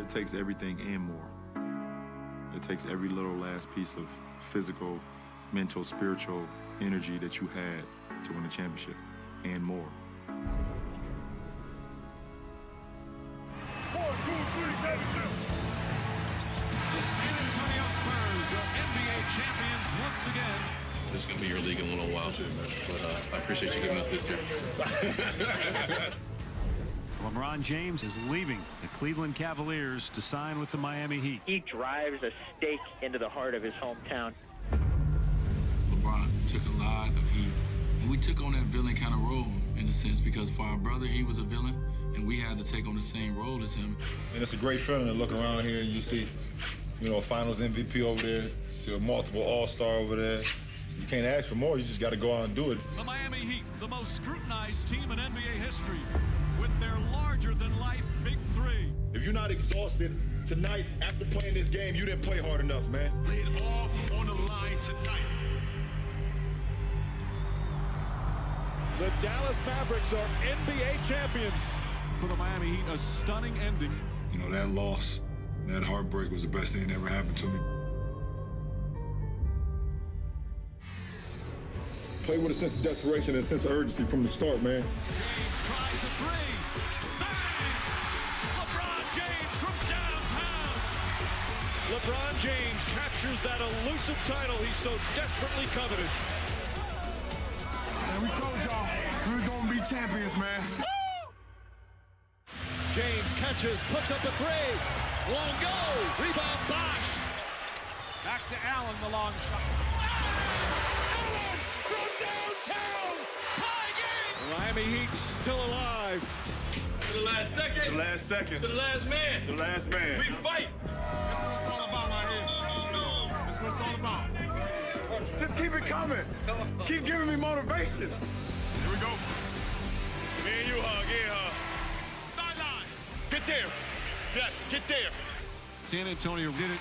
it takes everything and more. It takes every little last piece of physical, mental, spiritual energy that you had to win a championship and more. 1, 2, 3, championship! The San Antonio Spurs are NBA champions once again. This is going to be your league in a little while, but I appreciate you giving us this year. LeBron James is leaving the Cleveland Cavaliers to sign with the Miami Heat. He drives a stake into the heart of his hometown. LeBron took a lot of heat, and we took on that villain kind of role in a sense because for our brother, he was a villain, and we had to take on the same role as him. And it's a great feeling to look around here and you see, you know, a Finals MVP over there, see a multiple All-Star over there. You can't ask for more, you just got to go out and do it. The Miami Heat, the most scrutinized team in NBA history, with their larger-than-life Big Three. If you're not exhausted tonight after playing this game, you didn't play hard enough, man. Lay it all on the line tonight. The Dallas Mavericks are NBA champions. For the Miami Heat, a stunning ending. You know, that loss, that heartbreak was the best thing that ever happened to me. Play with a sense of desperation and a sense of urgency from the start, man. James tries a three. Bang! LeBron James from downtown. LeBron James captures that elusive title he so desperately coveted. Man, we told y'all we was gonna be champions, man. James catches, puts up a three. Won't go. Rebound, Bosh. Back to Allen, the long shot. Allen from downtown. Tie game! The Miami Heat still alive. To the last second. To the last second. To the last man. To the last man. We fight. That's what it's all about right here. That's what it's all about. Just keep it coming. Keep giving me motivation. Here we go. Me and you hug, yeah. Sideline. Get there. Yes, get there. San Antonio did it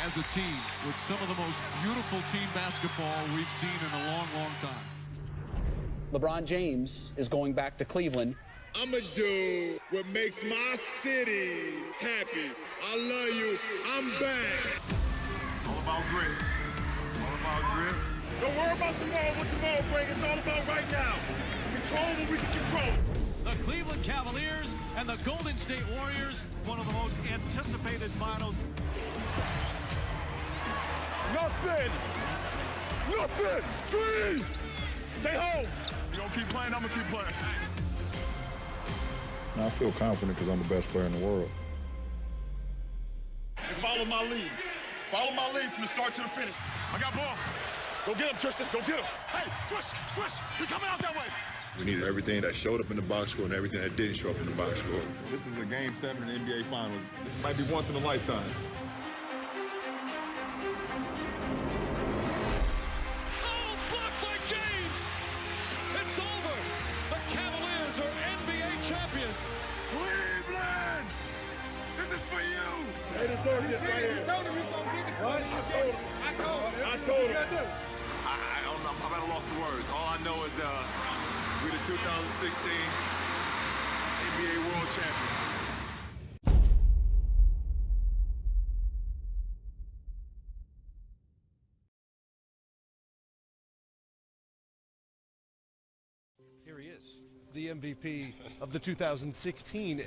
as a team with some of the most beautiful team basketball we've seen in a long, long time. LeBron James is going back to Cleveland. I'ma do what makes my city happy. I love you. I'm back. All about grit. All about grit. Don't worry about tomorrow, what tomorrow brings. It's all about right now. Control what we can control. The Cleveland Cavaliers and the Golden State Warriors, one of the most anticipated finals. Nothing. Nothing. Three. Stay home. You gonna keep playing, I'm gonna keep playing. I feel confident because I'm the best player in the world. Follow my lead. Follow my lead from the start to the finish. I got ball. Go get him, Tristan. Go get him. Hey, Trish, you're coming out that way. We needed everything that showed up in the box score and everything that didn't show up in the box score. This is a Game 7 in the NBA Finals. This might be once in a lifetime. Oh, blocked by James. It's over. The Cavaliers are NBA champions. Cleveland! This is for you! Hey, this right here. What? I told him. I don't know. I'm at a loss of words. All I know is we're the 2016 NBA World Champions. Here he is, the MVP of the 2016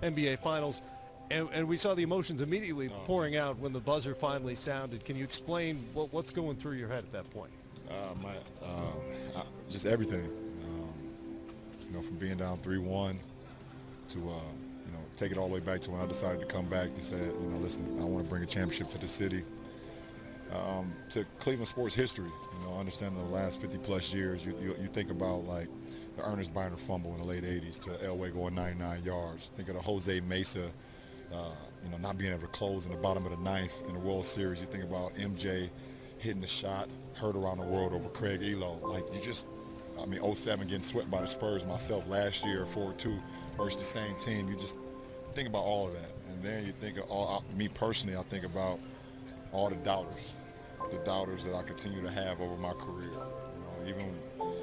NBA Finals. And we saw the emotions immediately pouring out when the buzzer finally sounded. Can you explain what's going through your head at that point? Just everything. You know, from being down 3-1 to, you know, take it all the way back to when I decided to come back to say, you know, listen, I want to bring a championship to the city. To Cleveland sports history, you know, understanding the last 50-plus years, you think about, like, the Ernest Biner fumble in the late 80s to Elway going 99 yards. Think of the Jose Mesa, you know, not being able to close in the bottom of the ninth in the World Series. You think about MJ hitting the shot, heard around the world over Craig Elo. Like, you just, I mean, 07 getting swept by the Spurs myself last year, 4-2 versus the same team. You just think about all of that. And then you think of me personally, I think about all the doubters that I continue to have over my career. You know,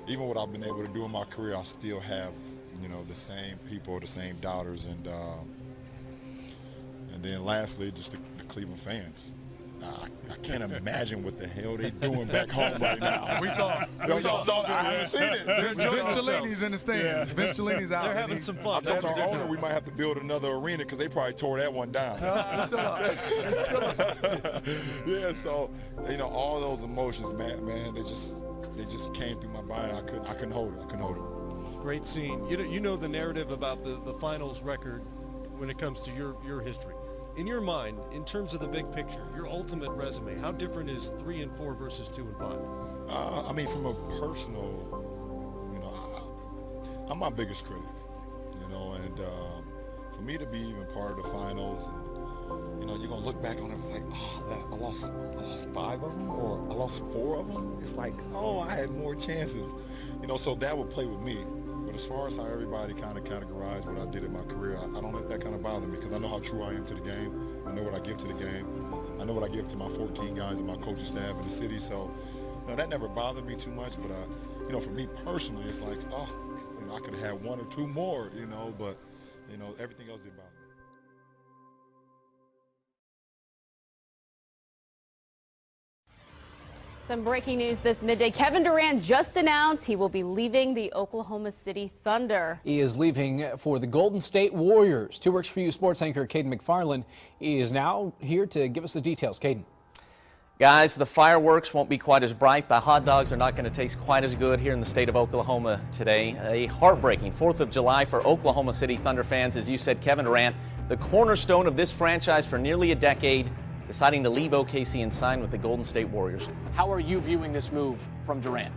even what I've been able to do in my career, I still have, you know, the same people, the same doubters. And then lastly, just the Cleveland fans. I can't imagine what the hell they're doing back home right now. We saw I haven't seen it. Vince Cellini's in the stands. Vince Cellini's out. They're having some fun. I told our owner we might have to build another arena because they probably tore that one down. Yeah, so all those emotions, man, they just came through my body. I couldn't hold it. Great scene. You know the narrative about the finals record when it comes to your history. In your mind, in terms of the big picture, your ultimate resume, how different is 3 and 4 versus 2 and 5? I mean, from a personal, I'm my biggest critic, and for me to be even part of the finals, and, you're gonna look back on it, it's like, I lost 5 of them, or I lost 4 of them. It's like, I had more chances, so that would play with me. But as far as how everybody kind of categorized what I did in my career, I don't let that kind of bother me because I know how true I am to the game. I know what I give to the game. I know what I give to my 14 guys and my coaching staff in the city. So, that never bothered me too much. But, for me personally, it's like, I could have had 1 or 2 more, but, everything else didn't bother me. Some breaking news this midday. Kevin Durant just announced he will be leaving the Oklahoma City Thunder. He is leaving for the Golden State Warriors. 2 Works For You sports anchor Caden McFarland is now here to give us the details. Caden. Guys, the fireworks won't be quite as bright. The hot dogs are not going to taste quite as good here in the state of Oklahoma today. A heartbreaking 4th of July for Oklahoma City Thunder fans. As you said, Kevin Durant, the cornerstone of this franchise for nearly a decade, deciding to leave OKC and sign with the Golden State Warriors. How are you viewing this move from Durant?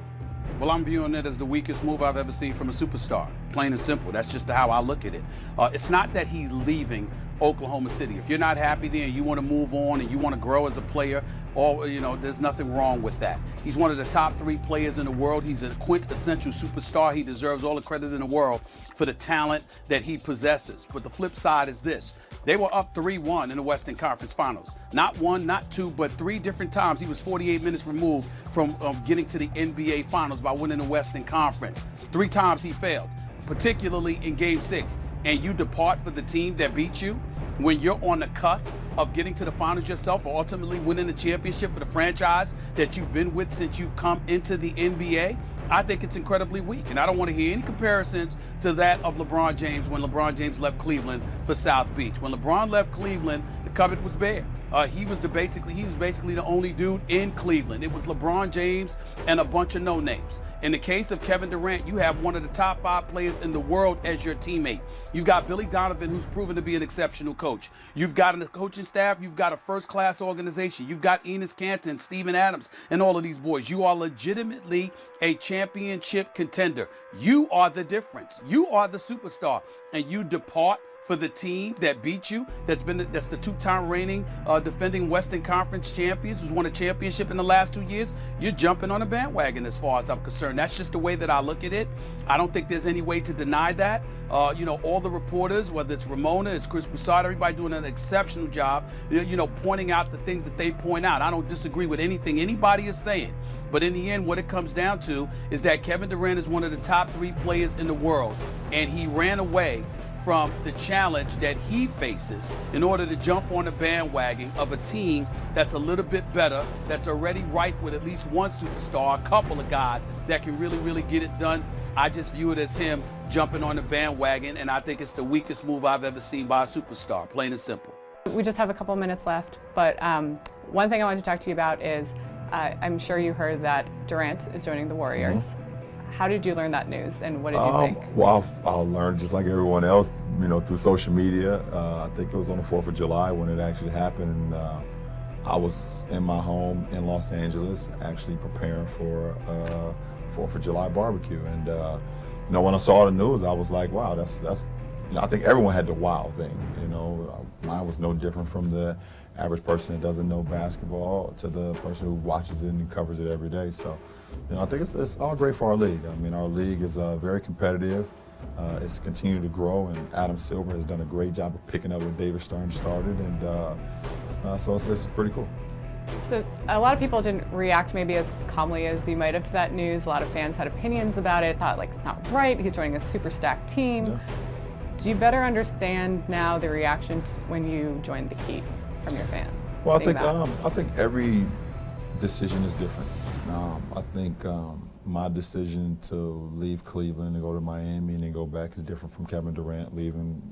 Well, I'm viewing it as the weakest move I've ever seen from a superstar. Plain and simple. That's just how I look at it. It's not that he's leaving Oklahoma City. If you're not happy there and you want to move on and you want to grow as a player, there's nothing wrong with that. He's one of the top 3 players in the world. He's a quintessential superstar. He deserves all the credit in the world for the talent that he possesses. But the flip side is this. They were up 3-1 in the Western Conference Finals. Not 1, not 2, but 3 different times. He was 48 minutes removed from getting to the NBA Finals by winning the Western Conference. 3 times he failed, particularly in Game 6. And you depart for the team that beat you when you're on the cusp of getting to the finals yourself or ultimately winning the championship for the franchise that you've been with since you've come into the NBA. I think it's incredibly weak, and I don't want to hear any comparisons to that of LeBron James when LeBron James left Cleveland for South Beach. When LeBron left Cleveland, the cupboard was bare. He was basically the only dude in Cleveland. It was LeBron James and a bunch of no-names. In the case of Kevin Durant, you have one of the top 5 players in the world as your teammate. You've got Billy Donovan, who's proven to be an exceptional coach. You've got a coaching staff. You've got a first-class organization. You've got Enes Kanter, Steven Adams, and all of these boys. You are legitimately a championship contender. You are the difference. You are the superstar, and you depart for the team that beat you, that's the 2-time reigning defending Western Conference champions, who's won a championship in the last 2 years. You're jumping on a bandwagon as far as I'm concerned. That's just the way that I look at it. I don't think there's any way to deny that. All the reporters, whether it's Ramona, it's Chris Broussard, everybody doing an exceptional job, pointing out the things that they point out. I don't disagree with anything anybody is saying. But in the end, what it comes down to is that Kevin Durant is one of the top 3 players in the world, and he ran away from the challenge that he faces in order to jump on the bandwagon of a team that's a little bit better, that's already rife with at least one superstar, a couple of guys that can really, really get it done. I just view it as him jumping on the bandwagon, and I think it's the weakest move I've ever seen by a superstar, plain and simple. We just have a couple minutes left, but one thing I wanted to talk to you about is I'm sure you heard that Durant is joining the Warriors. Mm-hmm. How did you learn that news, and what did you think? Well, I learned just like everyone else, through social media. I think it was on the 4th of July when it actually happened. And, I was in my home in Los Angeles, actually preparing for 4th of July barbecue. And when I saw the news, I was like, wow, that's. I think everyone had the wow thing. Mine was no different from the average person that doesn't know basketball to the person who watches it and covers it every day. So, I think it's all great for our league. Our league is very competitive. It's continued to grow, and Adam Silver has done a great job of picking up what David Stern started, and so it's pretty cool. So a lot of people didn't react maybe as calmly as you might have to that news. A lot of fans had opinions about it, thought it's not right. He's joining a super stacked team. Yeah. Do you better understand now the reaction when you joined the Heat from your fans? Well, I think every decision is different. I think my decision to leave Cleveland and go to Miami and then go back is different from Kevin Durant leaving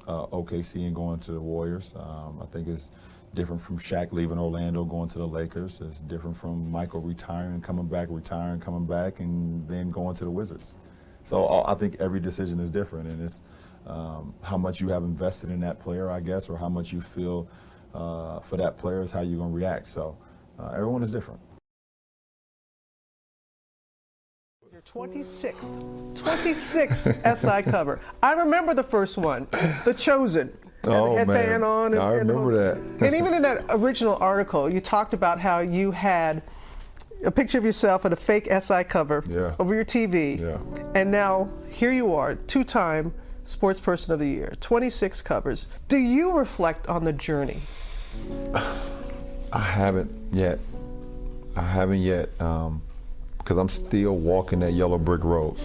OKC and going to the Warriors. I think it's different from Shaq leaving Orlando, going to the Lakers. It's different from Michael retiring, coming back, and then going to the Wizards. So I think every decision is different, and it's how much you have invested in that player, I guess, or how much you feel for that player is how you're going to react. So everyone is different. Your 26th SI cover. I remember the first one, The Chosen. Oh, headband on. I remember that. And even in that original article, you talked about how you had a picture of yourself at a fake SI cover over your TV. Yeah. And now here you are, 2-time Sports Person of the Year, 26 covers. Do you reflect on the journey? I haven't yet. Because I'm still walking that yellow brick road.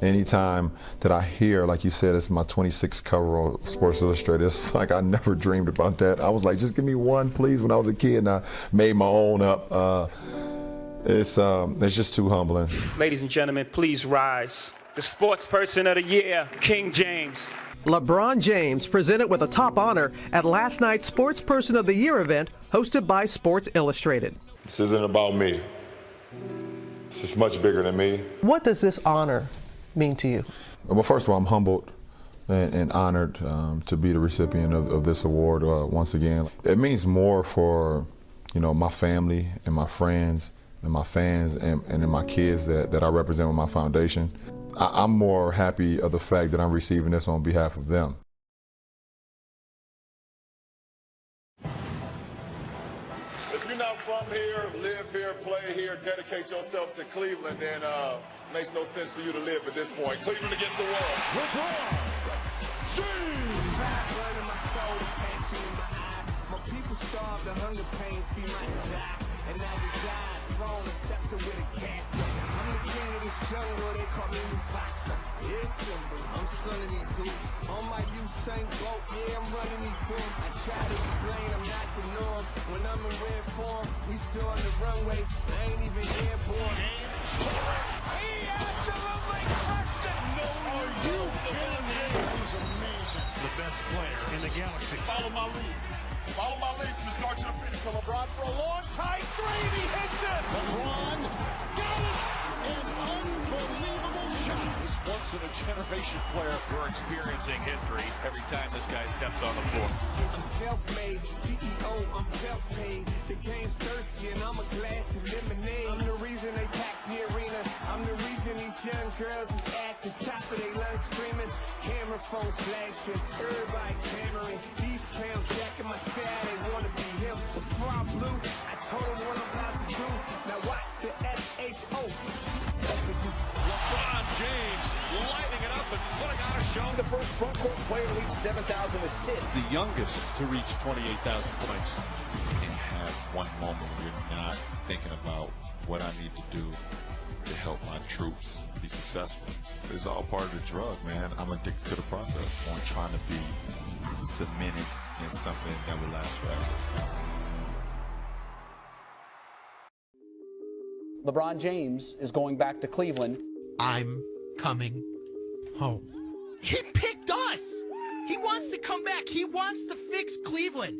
Anytime that I hear, like you said, it's my 26th cover of Sports Illustrated, it's like I never dreamed about that. I was like, just give me one, please, when I was a kid, and I made my own up. It's just too humbling. Ladies and gentlemen, please rise. The Sports Person of the Year, King James. LeBron James presented with a top honor at last night's Sports Person of the Year event hosted by Sports Illustrated. This isn't about me. This is much bigger than me. What does this honor mean to you? Well, first of all, I'm humbled and honored to be the recipient of this award once again. It means more for, my family and my friends and my fans and my kids that I represent with my foundation. I'm more happy of the fact that I'm receiving this on behalf of them. If you're not from here, live here, play here, dedicate yourself to Cleveland, then makes no sense for you to live at this point. Cleveland against the world. LeBron James. My people starve, the hunger pains feed my desire, and I desire throne a scepter with a castle. I'm the king of this jungle, they call me Mufasa. It's simple, I'm son of these dudes. On my Usain Bolt, yeah, I'm running these dudes. I try to explain, I'm not the norm. When I'm in red form, we still on the runway. I ain't even airborne. He absolutely crushed it! No, are you kidding me? He's amazing. The best player in the galaxy. Follow my lead. Follow my lead from the start to the finish. For LeBron for a long time. Three, he hits it. LeBron got it. An unbelievable shot. This once-in-a-generation player. We're experiencing history every time this guy steps on the floor. I'm self-made, CEO, I'm self-paid. The game's thirsty and I'm a glass of lemonade. I'm the reason they pack the arena. I'm the reason these young girls is at the top of their lungs screaming. Camera phones flashing, everybody clamoring. These clowns jacking my style, they wanna be him. Before I blew, I told them what I'm about to do. Now watch the SHO. LeBron James lighting it up and putting on a show. The first front court player to reach 7,000 assists. The youngest to reach 28,000 points. You can't have one moment where you're not thinking about what I need to do to help my troops be successful. It's all part of the drug, man. I'm addicted to the process. I'm trying to be cemented in something that will last forever. LeBron James is going back to Cleveland. I'm coming home. He picked us! He wants to come back. He wants to fix Cleveland.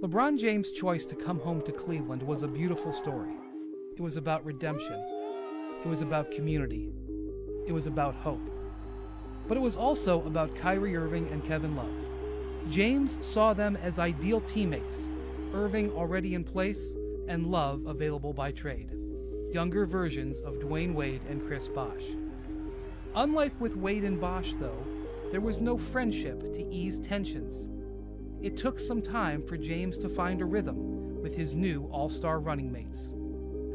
LeBron James' choice to come home to Cleveland was a beautiful story. It was about redemption. It was about community. It was about hope. But it was also about Kyrie Irving and Kevin Love. James saw them as ideal teammates, Irving already in place and Love available by trade. Younger versions of Dwayne Wade and Chris Bosh. Unlike with Wade and Bosh, though, there was no friendship to ease tensions. It took some time for James to find a rhythm with his new all-star running mates.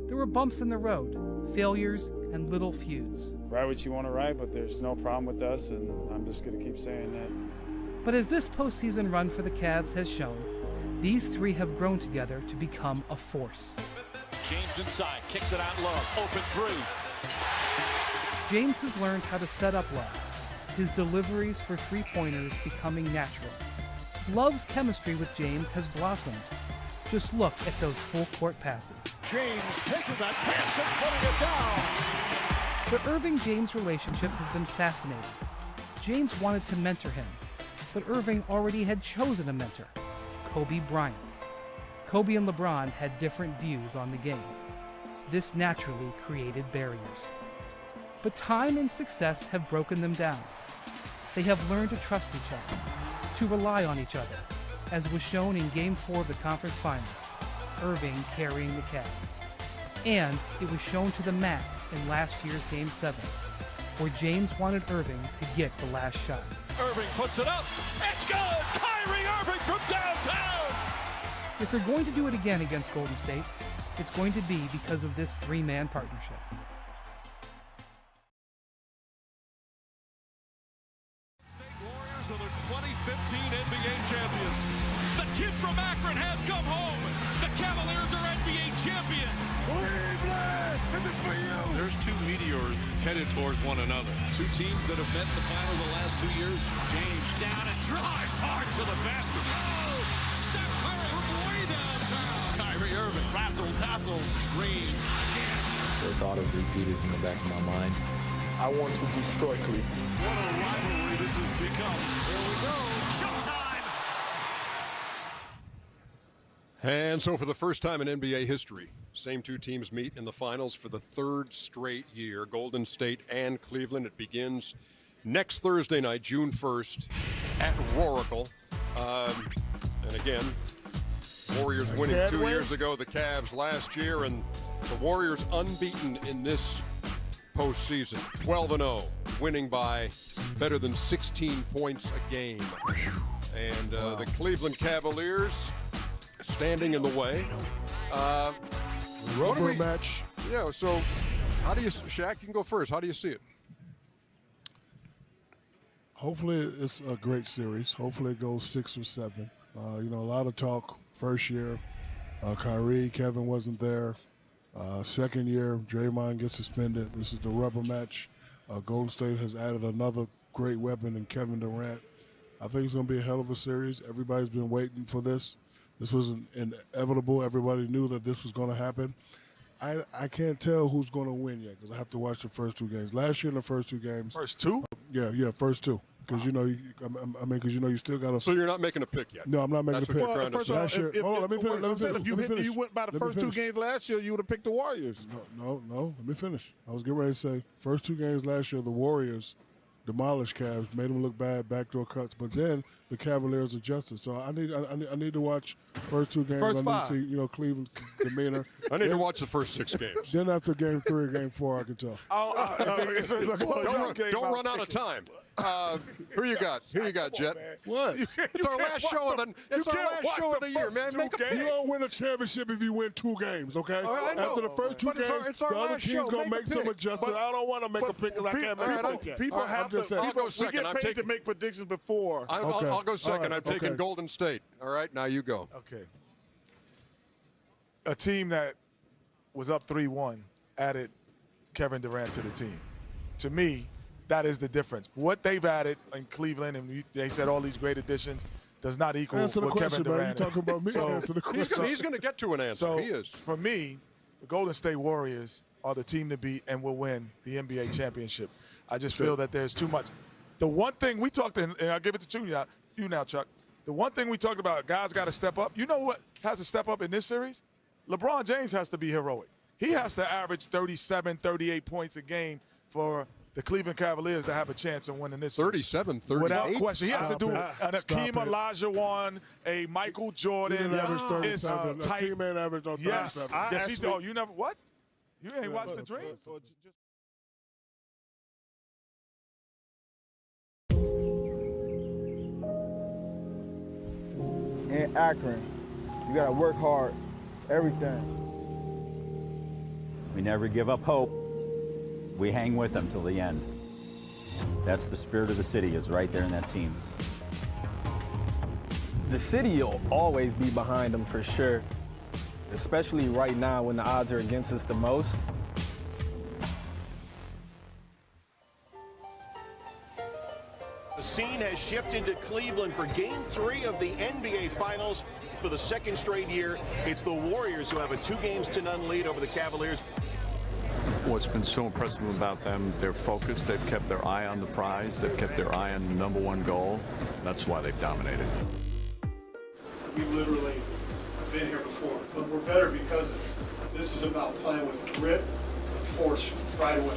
There were bumps in the road, failures, and little feuds. Ride what you want to ride, but there's no problem with us, and I'm just going to keep saying that. But as this postseason run for the Cavs has shown, these three have grown together to become a force. James inside, kicks it out low, open three. James has learned how to set up Love. his deliveries for three-pointers becoming natural. Love's chemistry with James has blossomed. Just look at those full-court passes. James taking that pass and putting it down. The Irving-James relationship has been fascinating. James wanted to mentor him, but Irving already had chosen a mentor, Kobe Bryant. Kobe and LeBron had different views on the game. This naturally created barriers. But time and success have broken them down. They have learned to trust each other, to rely on each other, as was shown in Game 4 of the conference finals, Irving carrying the Cavs. And it was shown to the max in last year's Game 7, where James wanted Irving to get the last shot. Irving puts it up. It's good! Kyrie Irving from downtown! If they're going to do it again against Golden State, it's going to be because of this three-man partnership. State Warriors are the 2015 NBA champions. The kid from Akron has come home. The Cavaliers are NBA champions. Cleveland, this is for you! There's two meteors headed towards one another. Two teams that have met in the final the last 2 years. James down and drives hard to the basket. Oh, Steph Curry from way downtown. Kyrie Irving, razzle tassel, green again. The thought of repeat is in the back of my mind. I want to destroy Cleveland. What a rivalry this has become. Here we go. Showtime! And so for the first time in NBA history, same two teams meet in the finals for the third straight year, Golden State and Cleveland. It begins next Thursday night, June 1st, at Roracle. And again, Warriors winning 2 years ago, the Cavs last year, and the Warriors unbeaten in this postseason, 12-0, winning by better than 16 points a game. And the Cleveland Cavaliers standing in the way. Rubber match. Yeah, so how do you, Shaq, you can go first. How do you see it? Hopefully it's a great series. Hopefully it goes 6 or 7. A lot of talk first year. Kyrie, Kevin wasn't there. Second year, Draymond gets suspended. This is the rubber match. Golden State has added another great weapon in Kevin Durant. I think it's going to be a hell of a series. Everybody's been waiting for this. This was inevitable. Everybody knew that this was going to happen. I can't tell who's going to win yet because I have to watch the first 2 games. Last year in the first 2 games. First 2? Yeah, first 2. Because you still got to. So you're not making a pick yet? No, I'm not making a pick. That's what you're trying to say. Let me finish. If you went by the first 2 games last year, you would have picked the Warriors. No. Let me finish. I was getting ready to say first 2 games last year, the Warriors demolished Cavs, made them look bad, backdoor cuts. But then the Cavaliers adjusted. So I need to watch first 2 games. First 5. I need to see Cleveland's demeanor. I need to watch the first 6 games. Then after game 3 and game 4, I can tell. Don't run out of time. Who you got? Jet? What? It's our last show of the year, man. You don't win a championship if you win 2 games, okay? I know. After the first 2 games, it's our the other last team's show. going to make some adjustments. I don't want to make a pick because I can't make a pick yet. People have to. I'll go second. We get paid to make predictions before. I'll go second. I'm taking Golden State. All right, now you go. Okay. A team that was up 3-1 added Kevin Durant to the team. To me, that is the difference. What they've added in Cleveland, and they said all these great additions, does not equal what Kevin Durant is. You talking about me? Answer the question. He's going to get to an answer. So he is. For me, the Golden State Warriors are the team to beat and will win the NBA championship. I just feel that there's too much. The one thing we talked, and I'll give it to you now, Chuck. The one thing we talked about, guys got to step up. You know what has to step up in this series? LeBron James has to be heroic. He has to average 37, 38 points a game for the Cleveland Cavaliers to have a chance of winning this series. 37, 38? Without question. He has to do an Akeem Olajuwon, a Michael Jordan. He didn't average 37. Akeem ain't averaged on 37. Yes, he did. Oh, you never, what? You ain't watched the Dream? In Akron, you gotta work hard for everything. We never give up hope. We hang with them till the end. That's the spirit of the city, is right there in that team. The city will always be behind them for sure, especially right now when the odds are against us the most. The scene has shifted to Cleveland for Game 3 of the NBA Finals. For the second straight year, it's the Warriors who have a 2-0 lead over the Cavaliers. What's been so impressive about them, their focus. They've kept their eye on the prize. They've kept their eye on the #1 goal. That's why they've dominated. We literally have been here before, but we're better because of it. This is about playing with grit and force right away.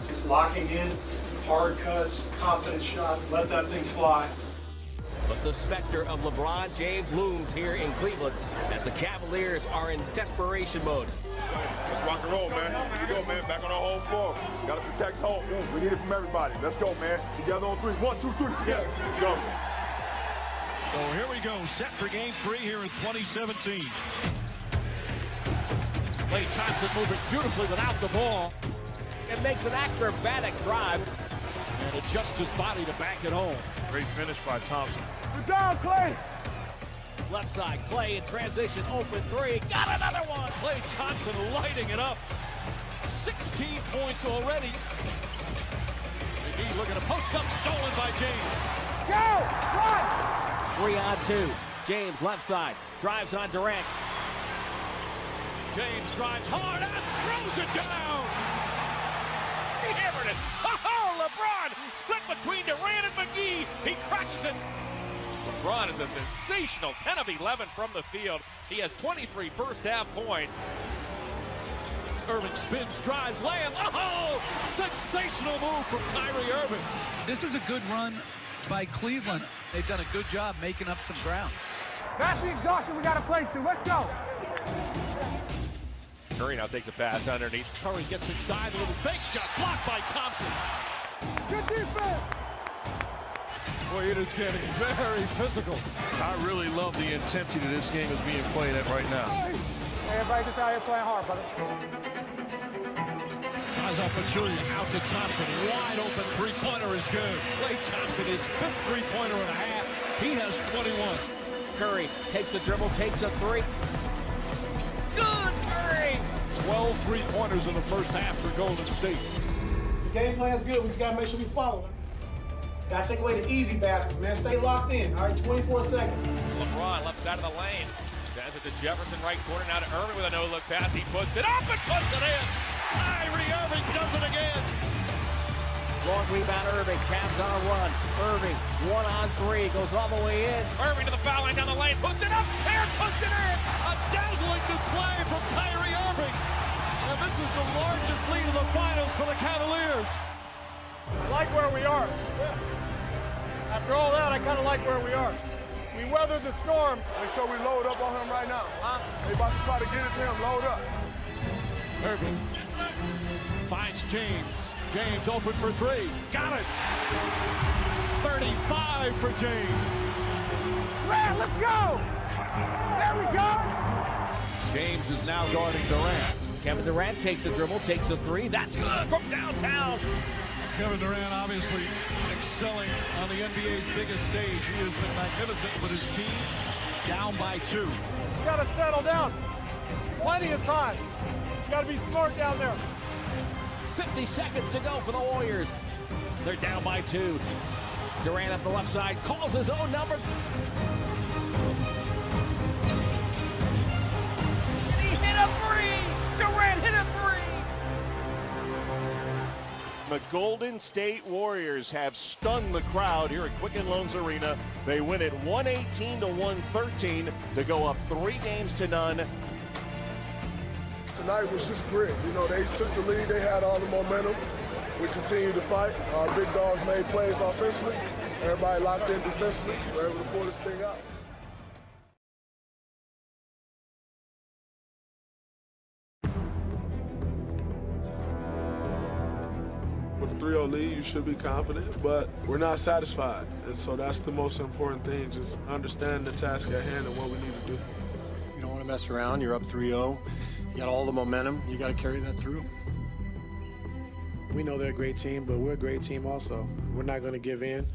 Just locking in, hard cuts, confident shots, let that thing fly. But the specter of LeBron James looms here in Cleveland as the Cavaliers are in desperation mode. Let's rock and roll, man. Here we go, man. Back on our home floor. Got to protect home. We need it from everybody. Let's go, man. Together on 3. 1, 2, 3. Together. Let's go. So here we go. Set for Game 3 here in 2017. Klay Thompson moving beautifully without the ball. It makes an acrobatic drive. And adjusts his body to back it home. Great finish by Thompson. Good job, Klay. Left side, Klay in transition, open 3. Got another one. Klay Thompson lighting it up. 16 points already. McGee looking to post up, stolen by James. Go! Run! 3-on-2. James left side, drives on Durant. James drives hard and throws it down. He hammered it. Oh, LeBron split between Durant and McGee. He crushes it. LeBron is a sensational 10 of 11 from the field. He has 23 first-half points. Irving spins, drives, layup. Oh, sensational move from Kyrie Irving. This is a good run by Cleveland. They've done a good job making up some ground. That's the exhaustion we got to play to. Let's go. Curry now takes a pass underneath. Curry gets inside, a little fake shot blocked by Thompson. Good defense. Boy, it is getting very physical. I really love the intensity that this game is being played at right now. Hey, everybody just out here playing hard, brother. Nice opportunity out to Thompson. Wide open three-pointer is good. Klay Thompson, his 5th three-pointer and a half. He has 21. Curry takes a dribble, takes a 3. Good, Curry! 12 three-pointers in the first half for Golden State. The game plan's good. We just got to make sure we follow it. Got to take away the easy baskets, man. Stay locked in. All right, 24 seconds. LeBron left side of the lane. Sends it to Jefferson, right corner. Now to Irving with a no-look pass. He puts it up and puts it in. Kyrie Irving does it again. Long rebound, Irving. Cavs on a run. Irving, 1-on-3, goes all the way in. Irving to the foul line, down the lane, puts it up, and puts it in. A dazzling display from Kyrie Irving. And this is the largest lead of the finals for the Cavaliers. I like where we are. After all that, I kind of like where we are. We weathered the storm. Make sure we load up on him right now. They about to try to get it to him. Load up. Irving finds James. James open for 3. Got it. 35 for James. Durant, let's go. There we go. James is now guarding Durant. Kevin Durant takes a dribble, takes a 3. That's good from downtown. Kevin Durant obviously excelling on the NBA's biggest stage. He has been magnificent with his team. Down by 2. You got to settle down. Plenty of time. You got to be smart down there. 50 seconds to go for the Warriors. They're down by 2. Durant up the left side, calls his own number. He hit a 3! Durant hit a 3! The Golden State Warriors have stunned the crowd here at Quicken Loans Arena. They win it 118-113 to go up 3-0. Tonight was just grit. You know, they took the lead. They had all the momentum. We continued to fight. Our big dogs made plays offensively. Everybody locked in defensively. We were able to pull this thing out. With a 3-0 lead, you should be confident, but we're not satisfied. And so that's the most important thing, just understand the task at hand and what we need to do. You don't want to mess around. You're up 3-0. You got all the momentum. You got to carry that through. We know they're a great team, but we're a great team also. We're not going to give in.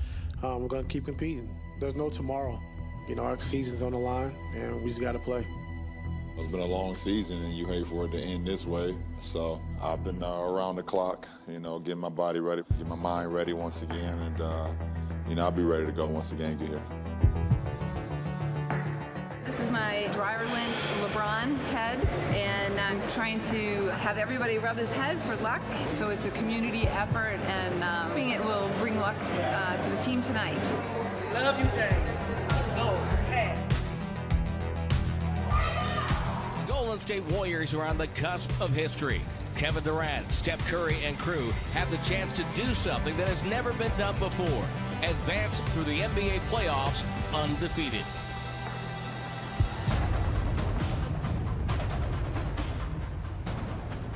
We're going to keep competing. There's no tomorrow. You know, our season's on the line, and we just got to play. It's been a long season, and you hate for it to end this way. So I've been around the clock, you know, getting my body ready, getting my mind ready once again, and I'll be ready to go once the game get here. This is my driver lint LeBron head, and I'm trying to have everybody rub his head for luck. So it's a community effort, and I think it will bring luck to the team tonight. Love you, James. Go, hey. Golden State Warriors are on the cusp of history. Kevin Durant, Steph Curry, and crew have the chance to do something that has never been done before. Advance through the NBA playoffs undefeated.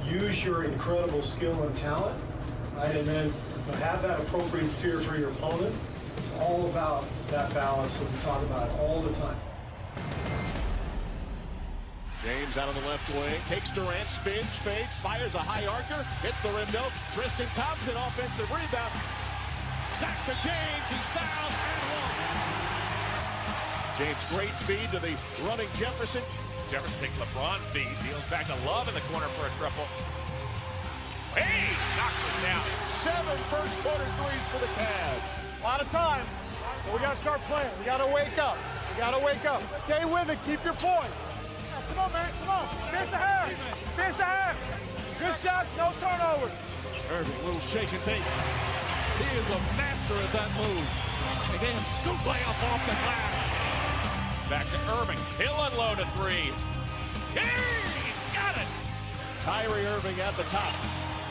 Use your incredible skill and talent, right? And then have that appropriate fear for your opponent. It's all about that balance that we talk about all the time. James out on the left wing, takes Durant, spins, fakes, fires a high arcer, hits the rim note. Tristan Thompson, offensive rebound. Back to James, he's fouled and one. James, great feed to the running Jefferson. Jefferson takes LeBron feed, deals back to Love in the corner for a triple. Hey, knocks it down. 7 first-quarter threes for the Cavs. A lot of time, but we got to start playing. We got to wake up. We got to wake up. Stay with it. Keep your point. Come on, man. Come on. Finish the half. Finish the half. Good shots. No turnovers. Irving, little shake and bake. He is a master at that move. Again, scoop layup off the glass. Back to Irving. He'll unload a three. Hey, got it. Kyrie Irving at the top.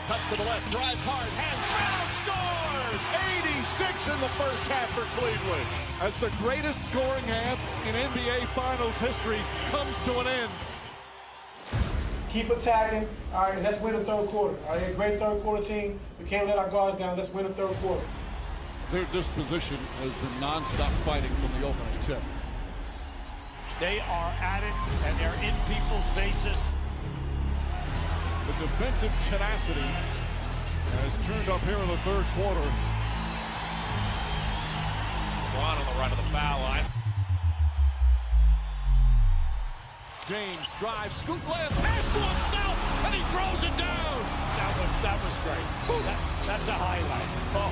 Cuts to the left, drives hard, hands foul, scores! 86 in the first half for Cleveland. As the greatest scoring half in NBA Finals history comes to an end. Keep attacking. All right, and let's win the third quarter. All right, a great third quarter team. We can't let our guards down. Let's win the third quarter. Their disposition has been nonstop fighting from the opening tip. They are at it, and they're in people's faces. The defensive tenacity has turned up here in the third quarter. LeBron on the run of the foul line. James drives, scoop layup, pass to himself, and he throws it down. That was great. That's a highlight. Oh.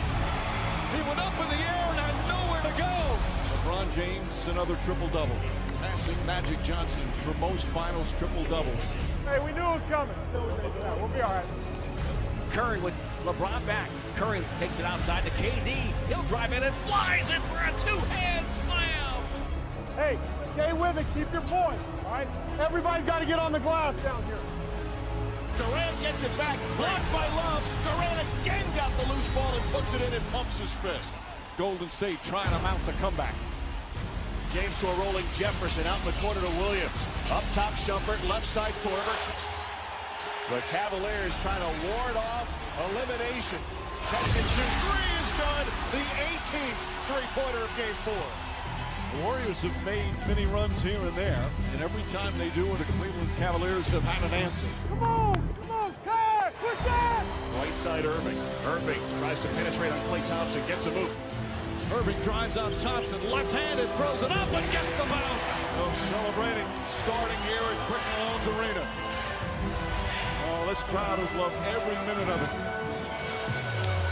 He went up in the air and had nowhere to go. LeBron James, another triple-double. Passing Magic Johnson for most finals triple-doubles. Hey, we knew it was coming. We'll be all right. Curry with LeBron back. Curry takes it outside to KD. He'll drive in and flies in for a two-hand slam. Hey, stay with it. Keep your point. All right? Everybody's got to get on the glass down here. Durant gets it back, blocked by Love. Durant again got the loose ball and puts it in and pumps his fist. Golden State trying to mount the comeback. James to a rolling Jefferson out in the corner to Williams. Up top, Shumpert, left side, Corbett. The Cavaliers trying to ward off elimination. Catch and shoot. Three is good. The 18th three-pointer of Game 4. The Warriors have made many runs here and there, and every time they do, the Cleveland Cavaliers have had an answer. Come on, Kai, push that! Right side, Irving. Irving tries to penetrate on Klay Thompson, gets a move. Irving drives on Thompson, left-handed, throws it up and gets the bounce. Oh, celebrating, starting here at Quicken Loans Arena. Oh, this crowd has loved every minute of it.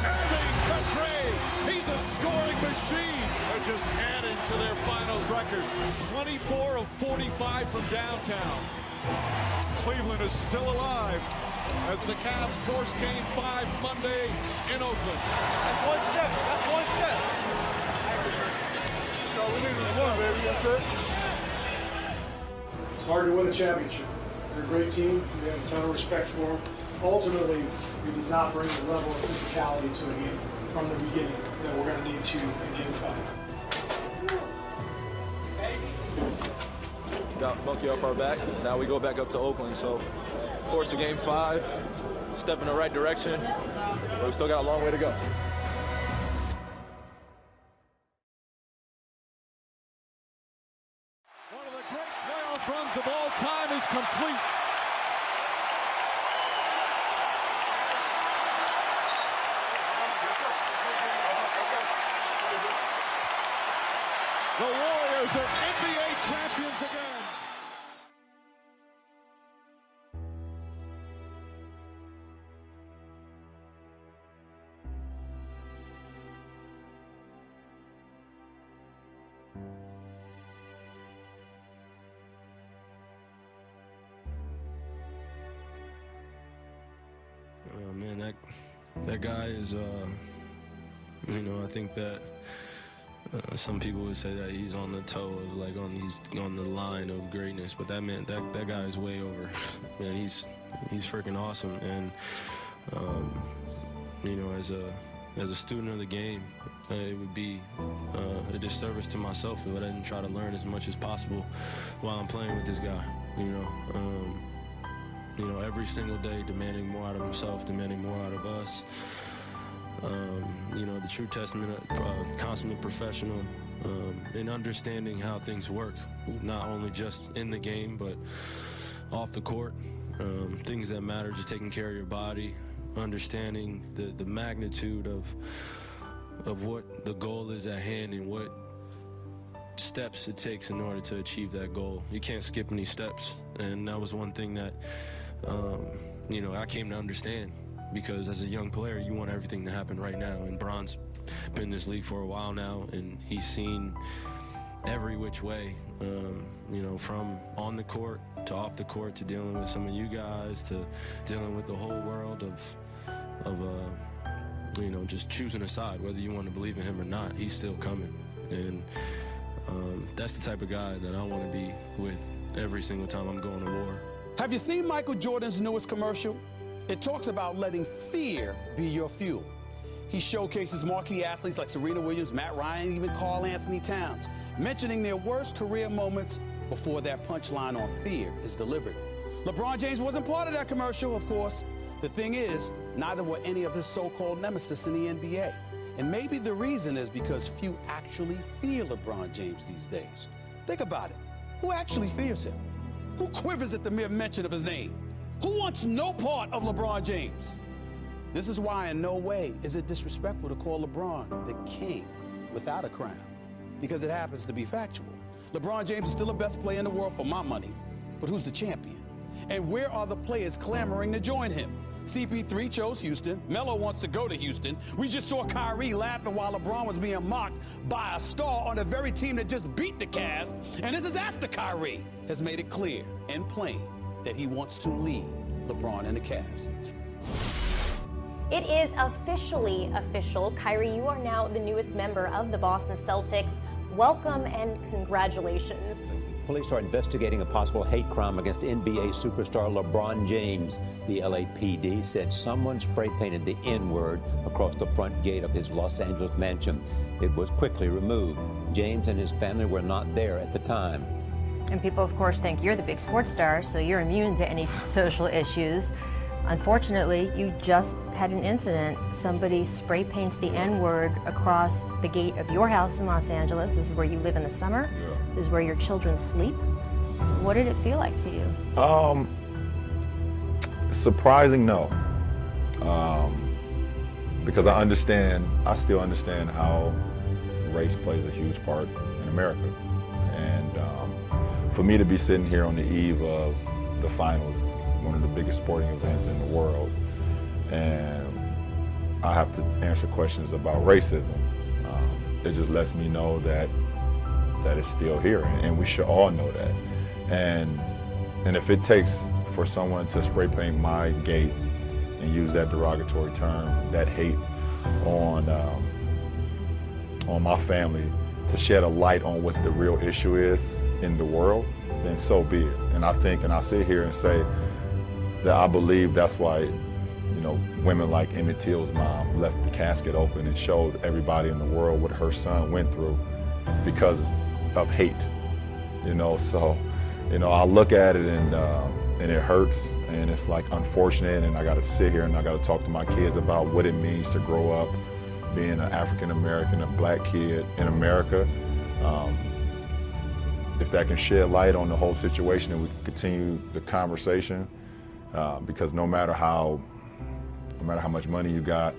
Irving, the three. He's a scoring machine. They're just adding to their finals record. 24 of 45 from downtown. Cleveland is still alive as the Cavs force Game 5 Monday in Oakland. That's one step. That's one step. No, we need one, baby. That's it. It's hard to win a championship. They're a great team. We have a ton of respect for them. Ultimately, we did not bring the level of physicality to the game from the beginning that we're going to need to in Game 5. Got monkey off our back. Now we go back up to Oakland. So, force a Game 5, step in the right direction, but we still got a long way to go. One of the great playoff runs of all time is complete. The Warriors are NBA champions again. Man, that guy is, you know, I think that some people would say that he's on the toe of, like, he's on the line of greatness, but that guy is way over. Man, he's freaking awesome, and you know, as a student of the game, it would be a disservice to myself if I didn't try to learn as much as possible while I'm playing with this guy. You know, every single day demanding more out of himself, demanding more out of us. You know, the true testament of consummate professional in understanding how things work, not only just in the game, but off the court. Things that matter, just taking care of your body, understanding the magnitude of what the goal is at hand and what steps it takes in order to achieve that goal. You can't skip any steps, and that was one thing that you know, I came to understand, because as a young player you want everything to happen right now, and Bron's been in this league for a while now, and he's seen every which way, you know, from on the court to off the court to dealing with some of you guys to dealing with the whole world of you know, just choosing a side, whether you want to believe in him or not. He's still coming, and that's the type of guy that I want to be with every single time I'm going to war. Have you seen Michael Jordan's newest commercial? It talks about letting fear be your fuel. He showcases marquee athletes like Serena Williams, Matt Ryan, even Karl Anthony Towns, mentioning their worst career moments before that punchline on fear is delivered. LeBron James wasn't part of that commercial, of course. The thing is, neither were any of his so-called nemesis in the NBA. And maybe the reason is because few actually fear LeBron James these days. Think about it. Who actually fears him? Who quivers at the mere mention of his name? Who wants no part of LeBron James? This is why in no way is it disrespectful to call LeBron the king without a crown, because it happens to be factual. LeBron James is still the best player in the world for my money, but who's the champion? And where are the players clamoring to join him? CP3 chose Houston. Melo wants to go to Houston. We just saw Kyrie laughing while LeBron was being mocked by a star on the very team that just beat the Cavs. And this is after Kyrie has made it clear and plain that he wants to leave LeBron and the Cavs. It is officially official. Kyrie, you are now the newest member of the Boston Celtics. Welcome and congratulations. Police are investigating a possible hate crime against NBA superstar LeBron James. The LAPD said someone spray painted the N-word across the front gate of his Los Angeles mansion. It was quickly removed. James and his family were not there at the time. And people, of course, think you're the big sports star, so you're immune to any social issues. Unfortunately, you just had an incident. Somebody spray paints the N-word across the gate of your house in Los Angeles. This is where you live in the summer. Yeah. This is where your children sleep. What did it feel like to you? Surprising, no. Because I still understand how race plays a huge part in America. And for me to be sitting here on the eve of the finals, one of the biggest sporting events in the world, and I have to answer questions about racism, it just lets me know that it's still here, and we should all know that. And if it takes for someone to spray paint my gate and use that derogatory term, that hate on my family, to shed a light on what the real issue is in the world, then so be it. And I sit here and say that I believe that's why, you know, women like Emmett Till's mom left the casket open and showed everybody in the world what her son went through because of hate, you know. So, you know, I look at it and it hurts, and it's like unfortunate, and I got to sit here and I got to talk to my kids about what it means to grow up being an African American, a black kid in America. If that can shed light on the whole situation, and we can continue the conversation, because no matter how much money you got,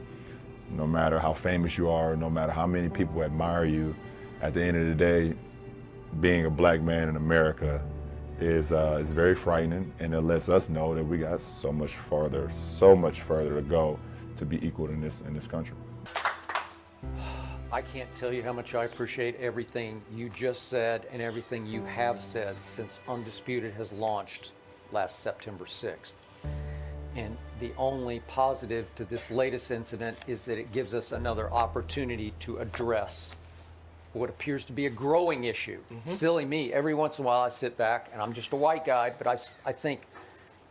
no matter how famous you are, no matter how many people admire you, at the end of the day, being a black man in America is very frightening, and it lets us know that we got so much further to go to be equal in this country. I can't tell you how much I appreciate everything you just said and everything you have said since Undisputed has launched last September 6th. And the only positive to this latest incident is that it gives us another opportunity to address what appears to be a growing issue. Silly me, every once in a while I sit back, and I'm just a white guy, but I think,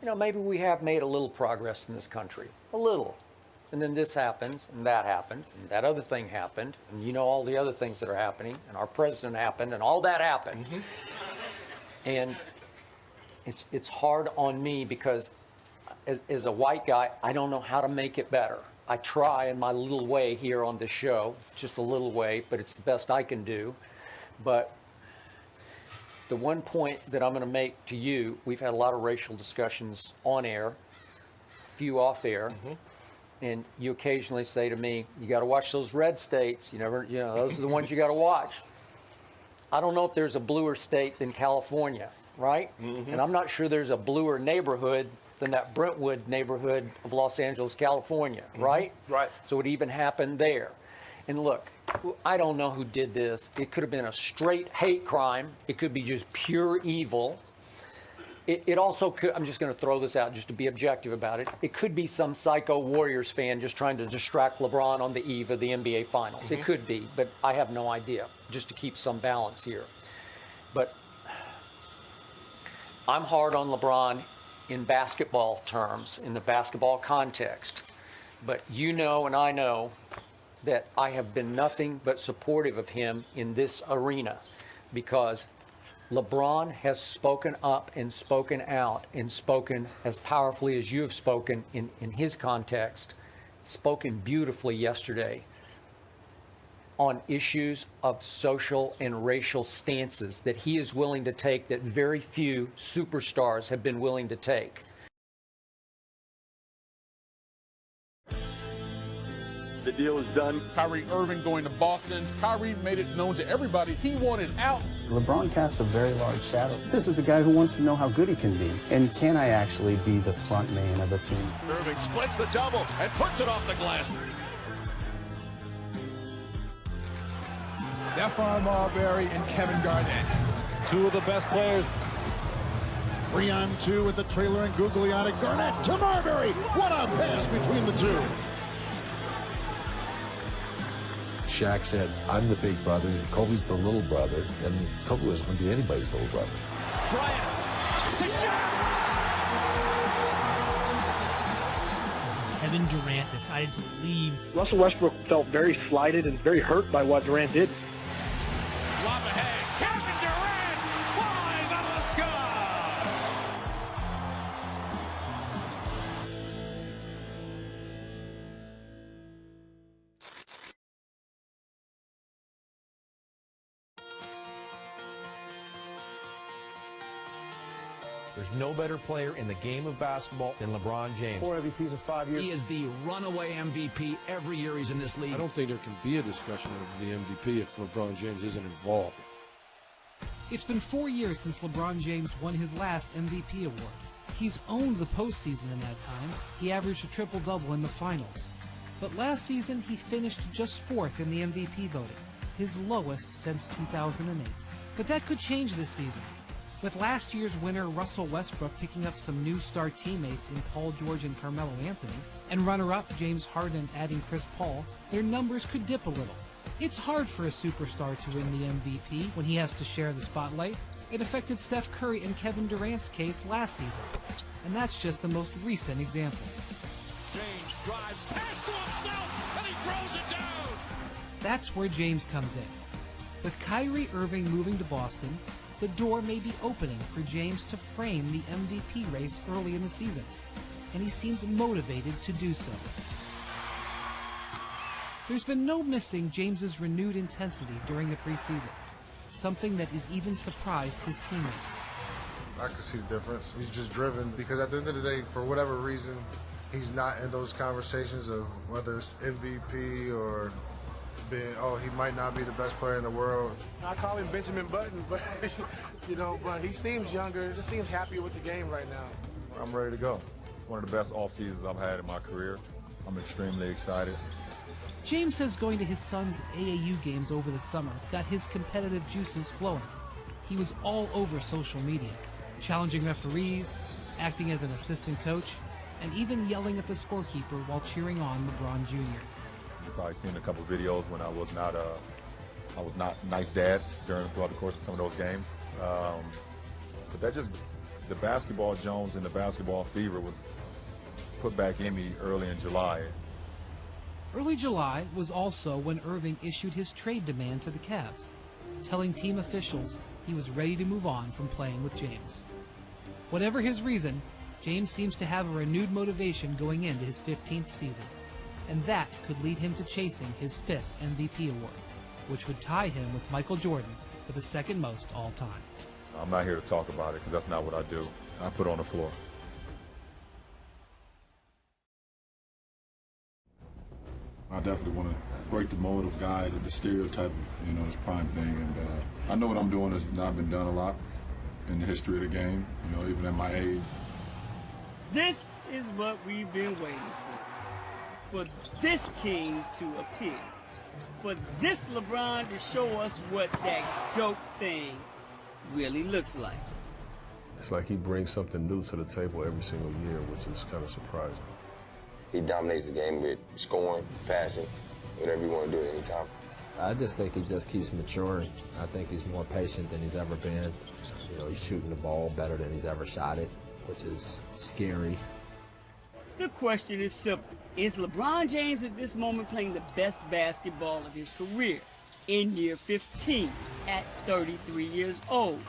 you know, maybe we have made a little progress in this country, a little. And then this happens, and that happened, and that other thing happened, and you know all the other things that are happening, and our president happened, and all that happened. And it's hard on me because as a white guy, I don't know how to make it better. I try in my little way here on this show, just a little way, but it's the best I can do. But the one point that I'm going to make to you, we've had a lot of racial discussions on air, a few off air. And you occasionally say to me, you got to watch those red states. Those are the ones you got to watch. I don't know if there's a bluer state than California, right? And I'm not sure there's a bluer neighborhood than that Brentwood neighborhood of Los Angeles, California, right? Right. So it even happened there. And look, I don't know who did this. It could have been a straight hate crime. It could be just pure evil. It also could, I'm just going to throw this out just to be objective about it. It could be some psycho Warriors fan just trying to distract LeBron on the eve of the NBA Finals. It could be, but I have no idea, just to keep some balance here. But I'm hard on LeBron in basketball terms, in the basketball context. But you know and I know that I have been nothing but supportive of him in this arena because LeBron has spoken up and spoken out and spoken as powerfully as you have spoken in his context, spoken beautifully yesterday on issues of social and racial stances that he is willing to take that very few superstars have been willing to take. The deal is done. Kyrie Irving going to Boston. Kyrie made it known to everybody he wanted out. LeBron casts a very large shadow. This is a guy who wants to know how good he can be. And can I actually be the front man of a team? Irving splits the double and puts it off the glass. Stephon Marbury and Kevin Garnett. Two of the best players. 3-on-2 with the trailer and Gugliotti. Garnett to Marbury. What a pass between the two. Shaq said, I'm the big brother, and Kobe's the little brother, and Kobe wasn't going to be anybody's little brother. Bryant to Shaq! Kevin Durant decided to leave. Russell Westbrook felt very slighted and very hurt by what Durant did. Lob ahead. Kevin Durant flies out of the sky! There's no better player in the game of basketball than LeBron James. 4 MVPs in 5 years. He is the runaway MVP every year he's in this league. I don't think there can be a discussion of the MVP if LeBron James isn't involved. It's been 4 years since LeBron James won his last MVP award. He's owned the postseason in that time. He averaged a triple-double in the finals. But last season, he finished just 4th in the MVP voting, his lowest since 2008. But that could change this season. With last year's winner Russell Westbrook picking up some new star teammates in Paul George and Carmelo Anthony, and runner-up James Harden adding Chris Paul, their numbers could dip a little. It's hard for a superstar to win the MVP when he has to share the spotlight. It affected Steph Curry and Kevin Durant's case last season, and that's just the most recent example. James drives pass to himself, and he throws it down! That's where James comes in. With Kyrie Irving moving to Boston, the door may be opening for James to frame the MVP race early in the season, and he seems motivated to do so. There's been no missing James's renewed intensity during the preseason, something that has even surprised his teammates. I can see the difference. He's just driven because at the end of the day, for whatever reason, he's not in those conversations of whether it's MVP or being, oh, he might not be the best player in the world. I call him Benjamin Button, but but he seems younger, just seems happier with the game right now. I'm ready to go. It's one of the best off seasons I've had in my career. I'm extremely excited. James says going to his son's AAU games over the summer got his competitive juices flowing. He was all over social media, challenging referees, acting as an assistant coach, and even yelling at the scorekeeper while cheering on LeBron Jr. You've probably seen a couple videos when I was not a nice dad throughout the course of some of those games. But that just, the basketball Jones and the basketball fever was put back in me early in July. Early July was also when Irving issued his trade demand to the Cavs, telling team officials he was ready to move on from playing with James. Whatever his reason, James seems to have a renewed motivation going into his 15th season, and that could lead him to chasing his 5th MVP award, which would tie him with Michael Jordan for the second most all time. I'm not here to talk about it because that's not what I do. I put on the floor. I definitely want to break the mold of guys, the stereotype of, this prime thing. And I know what I'm doing has not been done a lot in the history of the game, even at my age. This is what we've been waiting for this king to appear. For this LeBron to show us what that GOAT thing really looks like. It's like he brings something new to the table every single year, which is kind of surprising. He dominates the game with scoring, passing, whatever you want to do at any time. I just think he just keeps maturing. I think he's more patient than he's ever been. He's shooting the ball better than he's ever shot it, which is scary. The question is simple. Is LeBron James at this moment playing the best basketball of his career in year 15 at 33 years old?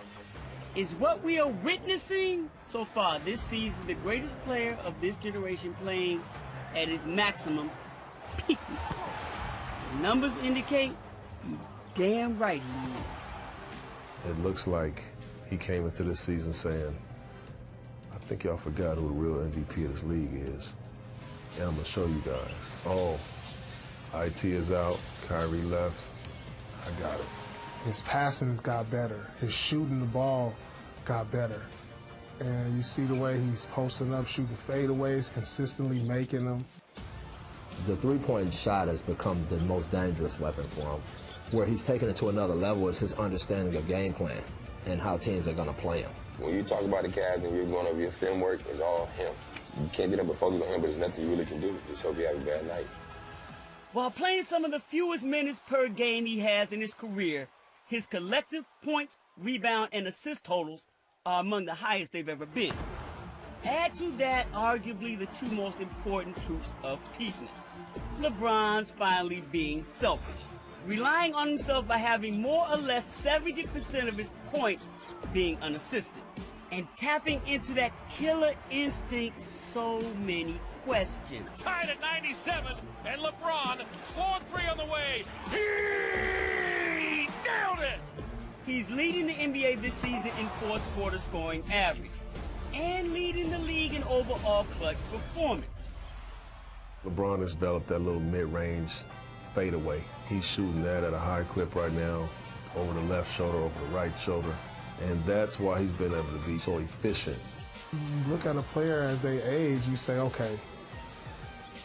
Is what we are witnessing so far this season the greatest player of this generation playing at his maximum peakness? The numbers indicate you damn right he is. It looks like he came into this season saying, I think y'all forgot who the real MVP of this league is. And I'm going to show you guys. Oh, IT is out, Kyrie left, I got it. His passing got better. His shooting the ball got better. And you see the way he's posting up, shooting fadeaways, consistently making them. The three-point shot has become the most dangerous weapon for him. Where he's taken it to another level is his understanding of game plan and how teams are going to play him. When you talk about the Cavs and you're going over your film work, it's all him. You can't get up and focus on him, but there's nothing you really can do. Just hope you have a bad night. While playing some of the fewest minutes per game he has in his career, his collective points, rebound, and assist totals are among the highest they've ever been. Add to that arguably the two most important proofs of peakness. LeBron's finally being selfish, relying on himself by having more or less 70% of his points being unassisted, and tapping into that killer instinct so many question. Tied at 97, and LeBron, slow 3 on the way. He nailed it! He's leading the NBA this season in fourth quarter scoring average and leading the league in overall clutch performance. LeBron has developed that little mid-range fadeaway. He's shooting that at a high clip right now, over the left shoulder, over the right shoulder, and that's why he's been able to be so efficient. You look at a player as they age, you say, okay,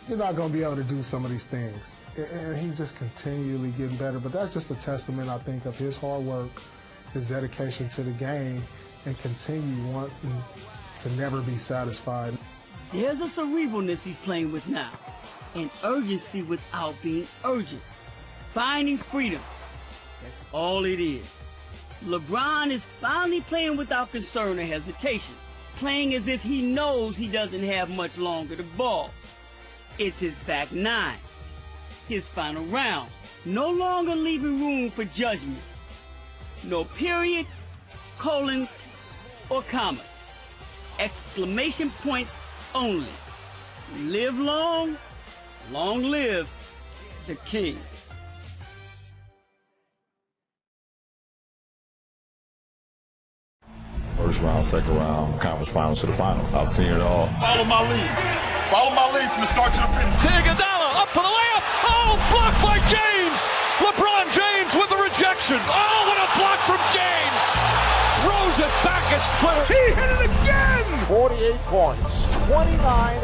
you're not going to be able to do some of these things. And he's just continually getting better. But that's just a testament, I think, of his hard work, his dedication to the game, and continue wanting to never be satisfied. There's a cerebralness he's playing with now, an urgency without being urgent, finding freedom. That's all it is. LeBron is finally playing without concern or hesitation, playing as if he knows he doesn't have much longer to ball. It's his back nine, his final round, no longer leaving room for judgment. No periods, colons, or commas. Exclamation points only. Live long, long live the king. First round, second round, conference finals to the finals. I've seen it all. Follow my lead. Follow my lead from the start to the finish. Iguodala up for the layup. Oh, blocked by James. LeBron James with the rejection. Oh, what a block from James. Throws it back at Splitter. He hit it again. 48 points, 29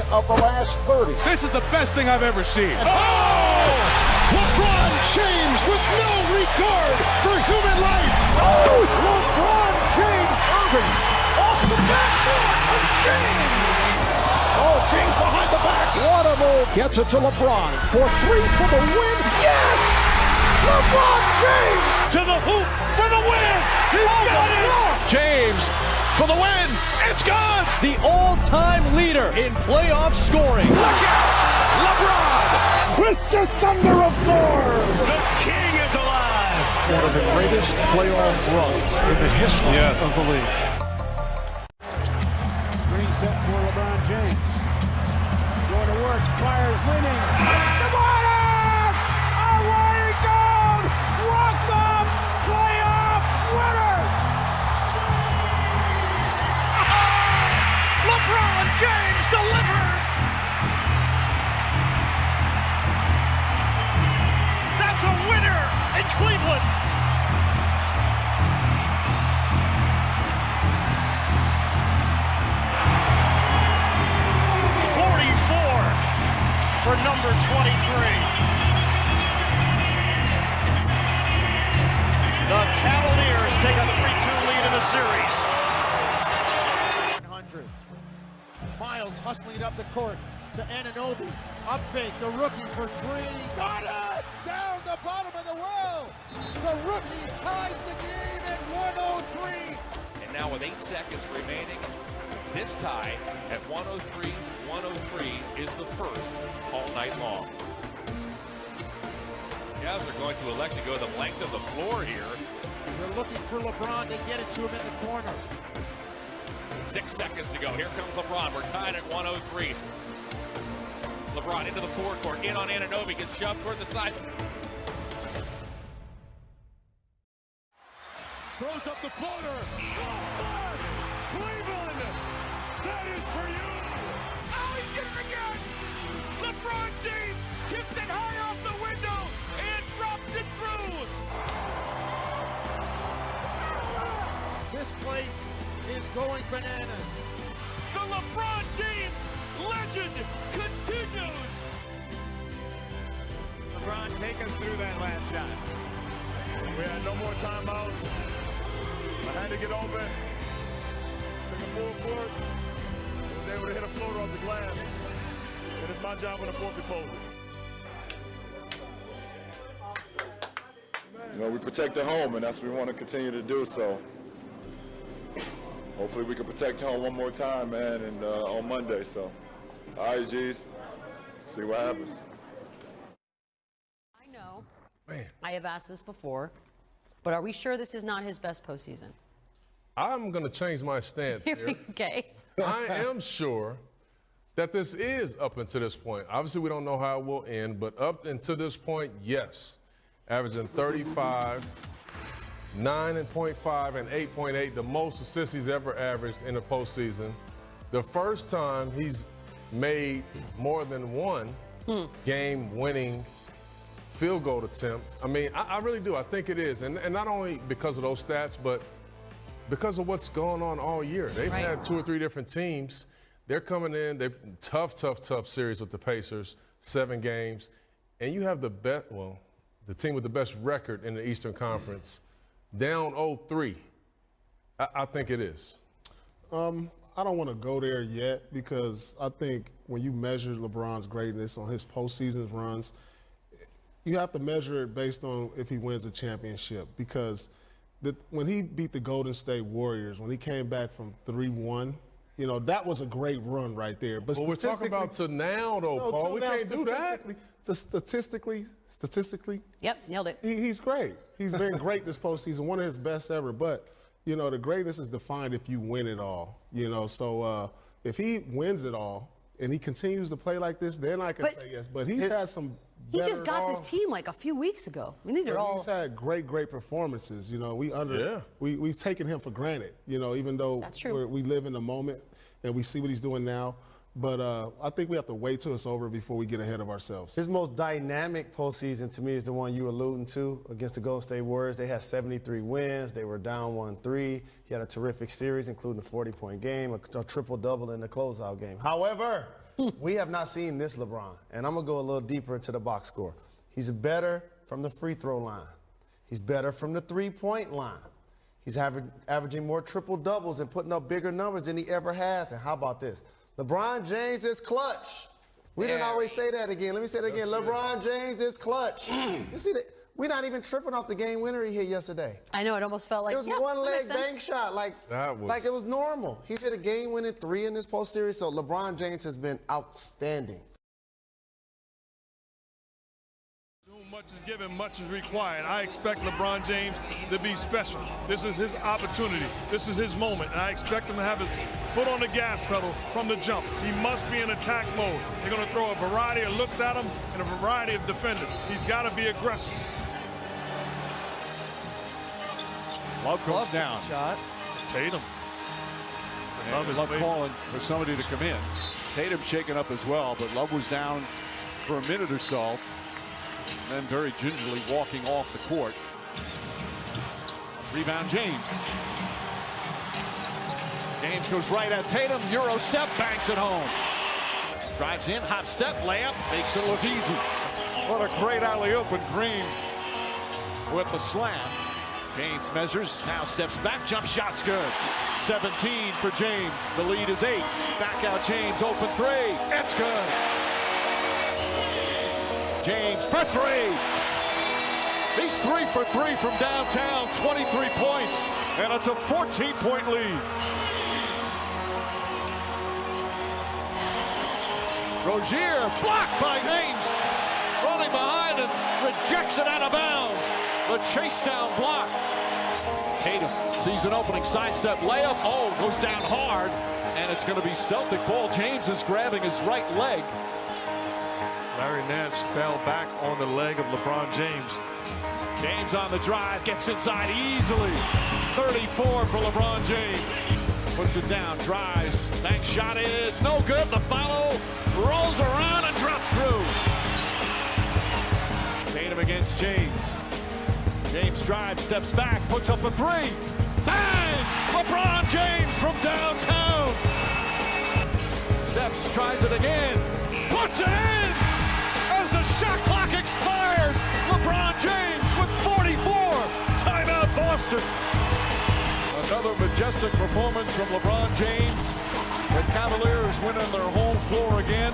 of the last 30. This is the best thing I've ever seen. Oh! LeBron James with no regard for human life. Oh! LeBron James Irving off the backboard of James. Oh, James behind the back. What a move. Gets it to LeBron. For three for the win. Yes! LeBron James to the hoop for the win. He got it. James for the win. It's gone. The all-time leader in playoff scoring. Look out. LeBron with the thunder of Thor. The king is alive. One of the greatest playoff runs in the history of the league. Screen set for LeBron James. Going to work, fires, leaning. DeMartin! Away goal! Walked off playoff winner! LeBron James delivers. That's a winner in Cleveland! For number 23. The Cavaliers take a 3-2 lead in the series. 100. Miles hustling up the court to Anunoby. Up fake, the rookie for three. Got it! Down the bottom of the world. The rookie ties the game at 103. And now with 8 seconds remaining, this tie at 103 is the first all night long. Jazz are going to elect to go the length of the floor here. They're looking for LeBron to get it to him in the corner. 6 seconds to go. Here comes LeBron. We're tied at 103. LeBron into the forecourt. In on Anunoby. Gets shoved toward the side. Throws up the floater. Cleveland! That is for you! Oh, he did it again! LeBron James tipped it high off the window and dropped it through! This place is going bananas. The LeBron James legend continues! LeBron, take us through that last shot. We had no more timeouts. I had to get open. Took a full court. Was able to hit a floater off the glass. And it's my job on the fourth to close it. You know, we protect the home, and that's what we want to continue to do. So hopefully we can protect home one more time, man, and on Monday. So, all right, G's, see what happens. I know. Man. I have asked this before, but are we sure this is not his best postseason? I'm going to change my stance here. Okay. I am sure that this is up until this point. Obviously, we don't know how it will end, but up until this point, yes. Averaging 35, 9.5, and 8.8, the most assists he's ever averaged in a postseason. The first time he's made more than one game-winning field goal attempt. I mean, I really do. I think it is. And not only because of those stats, but because of what's going on all year. They've had 2 or 3 different teams. They're coming in. They've tough series with the Pacers, 7 games. And you have the best, well, the team with the best record in the Eastern Conference, down 0-3. I think it is. I don't want to go there yet because I think when you measure LeBron's greatness on his postseason runs, you have to measure it based on if he wins a championship. Because when he beat the Golden State Warriors, when he came back from 3-1, you know, that was a great run right there. But we're talking about to now, though, no, Paul. We can't do that. Statistically. Yep, nailed it. He's great. He's been great this postseason, one of his best ever. But, you know, the greatness is defined if you win it all. You know, so if he wins it all and he continues to play like this, then I can say yes. But he's had some He just got this team like a few weeks ago. I mean, these are all. He's had great performances. You know, we've taken him for granted. You know, even though we live in the moment and we see what he's doing now. But I think we have to wait till it's over before we get ahead of ourselves. His most dynamic postseason to me is the one you alluding to against the Golden State Warriors. They had 73 wins. They were down 1-3. He had a terrific series, including a 40-point game, a triple-double in the closeout game. However, we have not seen this LeBron. And I'm going to go a little deeper into the box score. He's better from the free throw line. He's better from the three-point line. He's averaging more triple-doubles and putting up bigger numbers than he ever has. And how about this? LeBron James is clutch. We didn't always say that again. Let me say it again. LeBron James is clutch. You see that? We're not even tripping off the game winner he hit yesterday. I know, it almost felt like it was one leg bank shot, like it was normal. He's hit a game-winning 3 in this post-series, so LeBron James has been outstanding. Much is given, much is required. I expect LeBron James to be special. This is his opportunity. This is his moment, and I expect him to have his foot on the gas pedal from the jump. He must be in attack mode. They're going to throw a variety of looks at him and a variety of defenders. He's got to be aggressive. Love goes down. Shot. Tatum. Love calling for somebody to come in. Tatum shaken up as well, but Love was down for a minute or so. And then very gingerly walking off the court. Rebound James. James goes right at Tatum. Euro step, banks it home. Drives in, hop step, layup, makes it look easy. What a great alley-oop, and Green with the slam. James measures, now steps back, jump shot's good. 17 for James, the lead is 8. Back out James, open 3, it's good. James for 3. He's 3 for 3 from downtown, 23 points, and it's a 14-point lead. Rozier blocked by James, running behind and rejects it out of bounds. The chase down block. Tatum sees an opening sidestep layup. Oh, goes down hard, and it's going to be Celtic ball. James is grabbing his right leg. Larry Nance fell back on the leg of LeBron James. James on the drive, gets inside easily. 34 for LeBron James. Puts it down, drives. Bank shot is no good. The follow rolls around and drops through. Tatum against James. James drives, steps back, puts up a 3. Bang! LeBron James from downtown. Steps, tries it again. Puts it in! As the shot clock expires, LeBron James with 44. Timeout Boston. Another majestic performance from LeBron James. The Cavaliers winning their home floor again.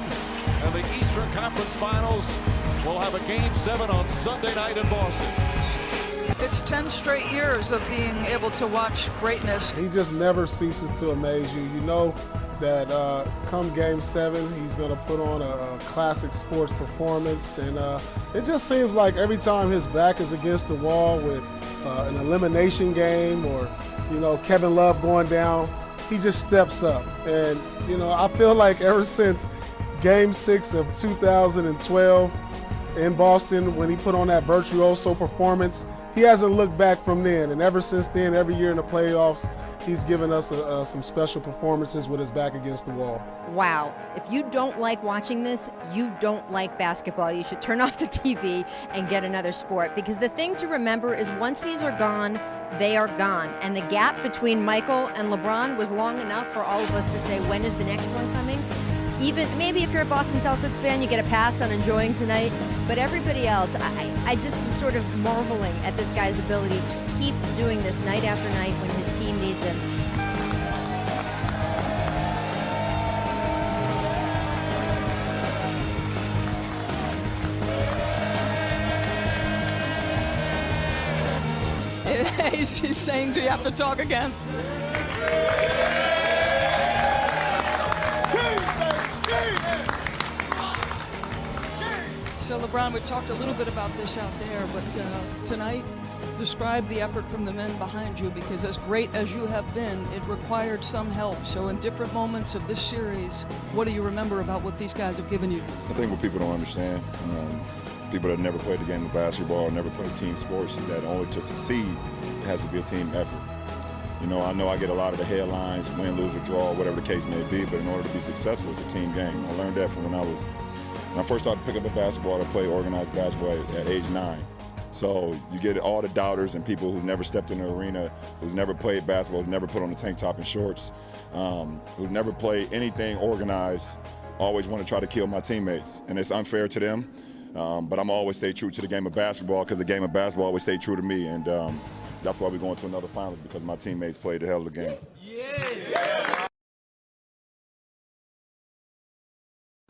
And the Eastern Conference Finals will have a Game 7 on Sunday night in Boston. It's 10 straight years of being able to watch greatness. He just never ceases to amaze you. You know that come Game 7, he's going to put on a classic sports performance. And it just seems like every time his back is against the wall with an elimination game or, you know, Kevin Love going down, he just steps up. And, you know, I feel like ever since Game 6 of 2012 in Boston, when he put on that virtuoso performance, he hasn't looked back from then. And ever since then, every year in the playoffs, he's given us some special performances with his back against the wall. Wow. If you don't like watching this, you don't like basketball. You should turn off the TV and get another sport, because the thing to remember is once these are gone, they are gone. And the gap between Michael and LeBron was long enough for all of us to say, when is the next one coming? Even maybe if you're a Boston Celtics fan, you get a pass on enjoying tonight. But everybody else, I just am sort of marveling at this guy's ability to keep doing this night after night when his team needs him. She's saying, do you have to talk again? So LeBron, we talked a little bit about this out there, but tonight, describe the effort from the men behind you, because as great as you have been, it required some help. So in different moments of this series, what do you remember about what these guys have given you? I think what people don't understand, people that never played the game of basketball or never played team sports, is that only to succeed, it has to be a team effort. You know I get a lot of the headlines, win, lose, or draw, whatever the case may be, but in order to be successful, it's a team game. I learned that from when I first started picking up a basketball to play organized basketball at age 9. So you get all the doubters and people who've never stepped in the arena, who's never played basketball, who's never put on a tank top and shorts, who've never played anything organized, always want to try to kill my teammates. And it's unfair to them, but I'm always stay true to the game of basketball, because the game of basketball always stayed true to me. And that's why we're going to another finals, because my teammates played the hell of the game.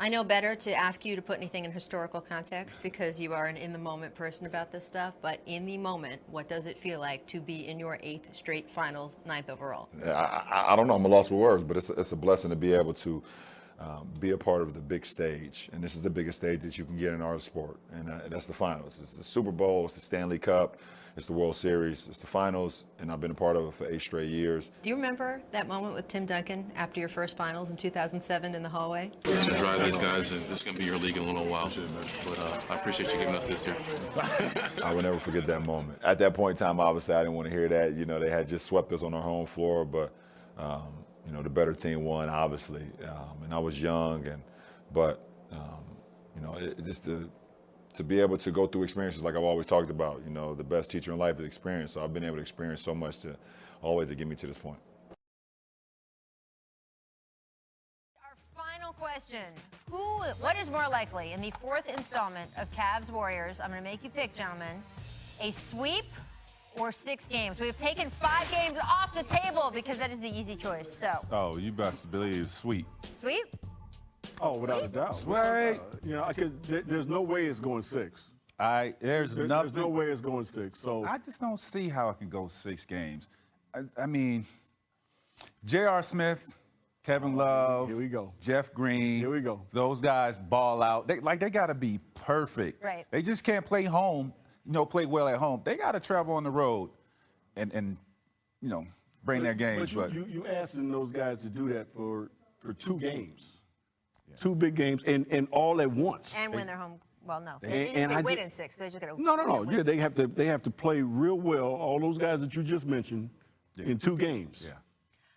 I know better to ask you to put anything in historical context because you are an in-the-moment person about this stuff, but in the moment, what does it feel like to be in your 8th straight finals, 9th overall? I don't know, I'm lost for words, but it's a blessing to be able to be a part of the big stage. And this is the biggest stage that you can get in our sport, and that's the finals. It's the Super Bowl, it's the Stanley Cup, it's the World Series, it's the finals, and I've been a part of it for 8 straight years. Do you remember that moment with Tim Duncan after your first finals in 2007 in the hallway? We're going to drive these guys. This is going to be your league in a little while. But I appreciate you giving us this year. I will never forget that moment. At that point in time, obviously, I didn't want to hear that. You know, they had just swept us on our home floor, but, you know, the better team won, obviously. And I was young, but you know, just to be able to go through experiences like I've always talked about, you know, the best teacher in life is experience. So I've been able to experience so much to always to get me to this point. Our final question. What is more likely in the 4th installment of Cavs Warriors? I'm going to make you pick, gentlemen. A sweep or 6 games? We have taken 5 games off the table because that is the easy choice. So. Oh, you best believe sweep. Sweep? Oh, without a doubt. Sweet. You know, because there's no way it's going 6. There's no way it's going 6. So I just don't see how it can go 6 games. I mean, J.R. Smith, Kevin Love, here we go. Jeff Green, here we go. Those guys ball out. They got to be perfect. Right. They just can't play home. You know, play well at home. They got to travel on the road, and you know, bring their games. But you asking those guys to do that for 2 games. 2 big games and all at once. And win their home. Well, no. They win in 6. They just got to. No. Yeah, they have to play real well. All those guys that you just mentioned in 2 games. Yeah.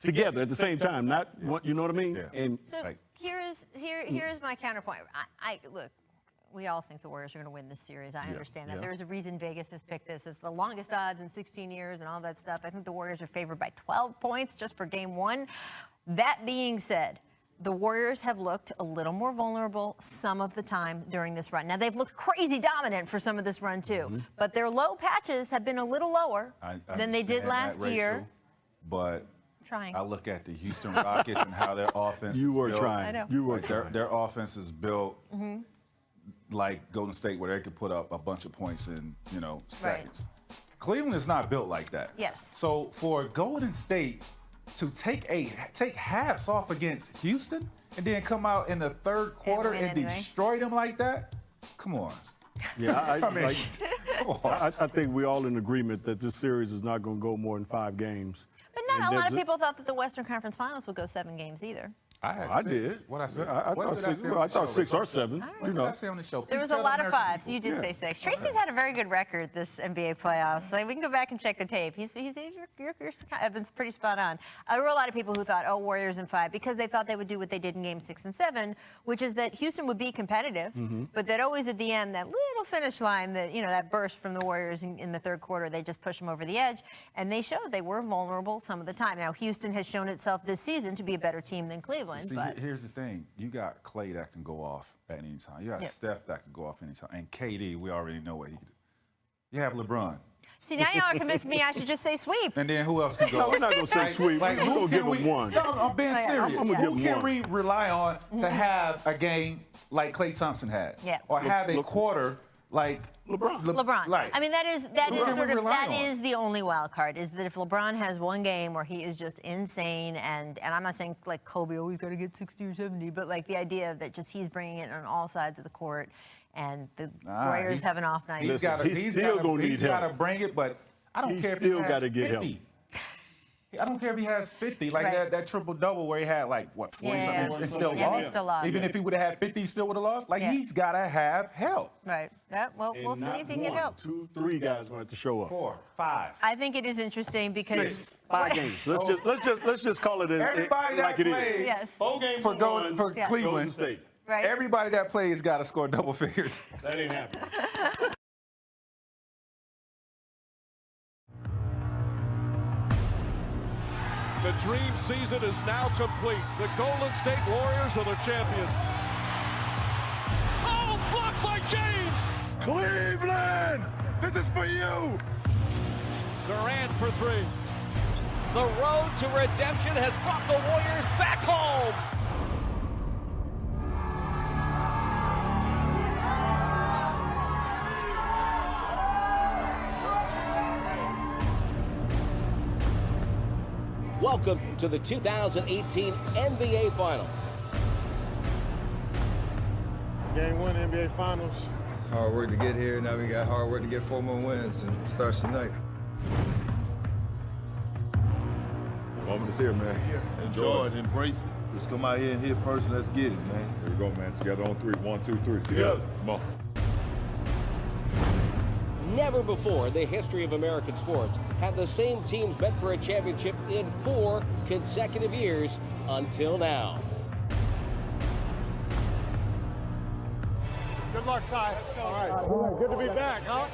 Together at the same time. Not you know what I mean? Yeah. And so here's my counterpoint. I look. We all think the Warriors are going to win this series. I understand that. There's a reason Vegas has picked this. It's the longest odds in 16 years and all that stuff. I think the Warriors are favored by 12 points just for game 1. That being said, the Warriors have looked a little more vulnerable some of the time during this run. Now, they've looked crazy dominant for some of this run, too. But their low patches have been a little lower than they did last year. But trying. I look at the Houston Rockets and how their offense You were built. trying. I know. You were like trying. Their offense is built like Golden State, where they could put up a bunch of points in, you know, seconds. Cleveland is not built like that. Yes. So for Golden State to take halves off against Houston and then come out in the 3rd quarter and destroy them like that, come on. Yeah, I I think we're all in agreement that this series is not going to go more than 5 games. But not a lot of people thought that the Western Conference Finals would go 7 games either. I did. What I said? I thought 6 or 7. What did I say on the show? There was a lot of 5s. You did say 6. Tracy's had a very good record this NBA playoffs. So we can go back and check the tape. You're Evan's pretty spot on. There were a lot of people who thought, Warriors in 5, because they thought they would do what they did in Game 6 and 7, which is that Houston would be competitive, but that always at the end, that little finish line, that burst from the Warriors in the 3rd quarter, they just push them over the edge, and they showed they were vulnerable some of the time. Now, Houston has shown itself this season to be a better team than Cleveland. See, but here's the thing. You got Clay that can go off at any time. You got Steph that can go off any time. And KD, we already know what he can do. You have LeBron. See, now y'all convinced me I should just say sweep. And then who else can go No, we're not going to say sweep. We're going to give them 1. No, I'm being serious. I'm going to give Who them can 1. we rely on to have a game like Klay Thompson had? Yeah. Or have a quarter like LeBron. Right. I mean, that is the only wild card, is that if LeBron has 1 game where he is just insane, and I'm not saying like Kobe always got to get 60 or 70, but like the idea that just he's bringing it on all sides of the court, and the Warriors have an off night. He's still going to need help. He's got to bring it, but I don't care if he has 50. I don't care if he has 50, like that triple-double where he had, 40-something and still lost. They still lost. Even if he would have had 50, he still would have lost. He's got to have help. Right. Yeah, well, we'll see if he can get help. 2, 3 guys going to have to show up. 4, 5. I think it is interesting because 6, 5 games. Let's just call it everybody like that it plays is. Yes. Bowl game for Cleveland. Golden State. Right. Everybody that plays got to score double figures. That ain't happening. The dream season is now complete. The Golden State Warriors are the champions. Oh, blocked by James! Cleveland, this is for you. Durant for 3. The road to redemption has brought the Warriors back home. welcome to the 2018 NBA Finals. Game 1 NBA Finals. Hard work to get here. Now we got hard work to get 4 more wins and starts tonight. Moment is here, man. Enjoy it, embrace it. Let's come out here and hit first and let's get it, man. Here we go, man. Together on 3. 1, 2, 3. Together. Come on. Never before in the history of American sports have the same teams met for a championship in 4 consecutive years until now. Good luck, Ty. Let's go. All right. Good to be back, huh?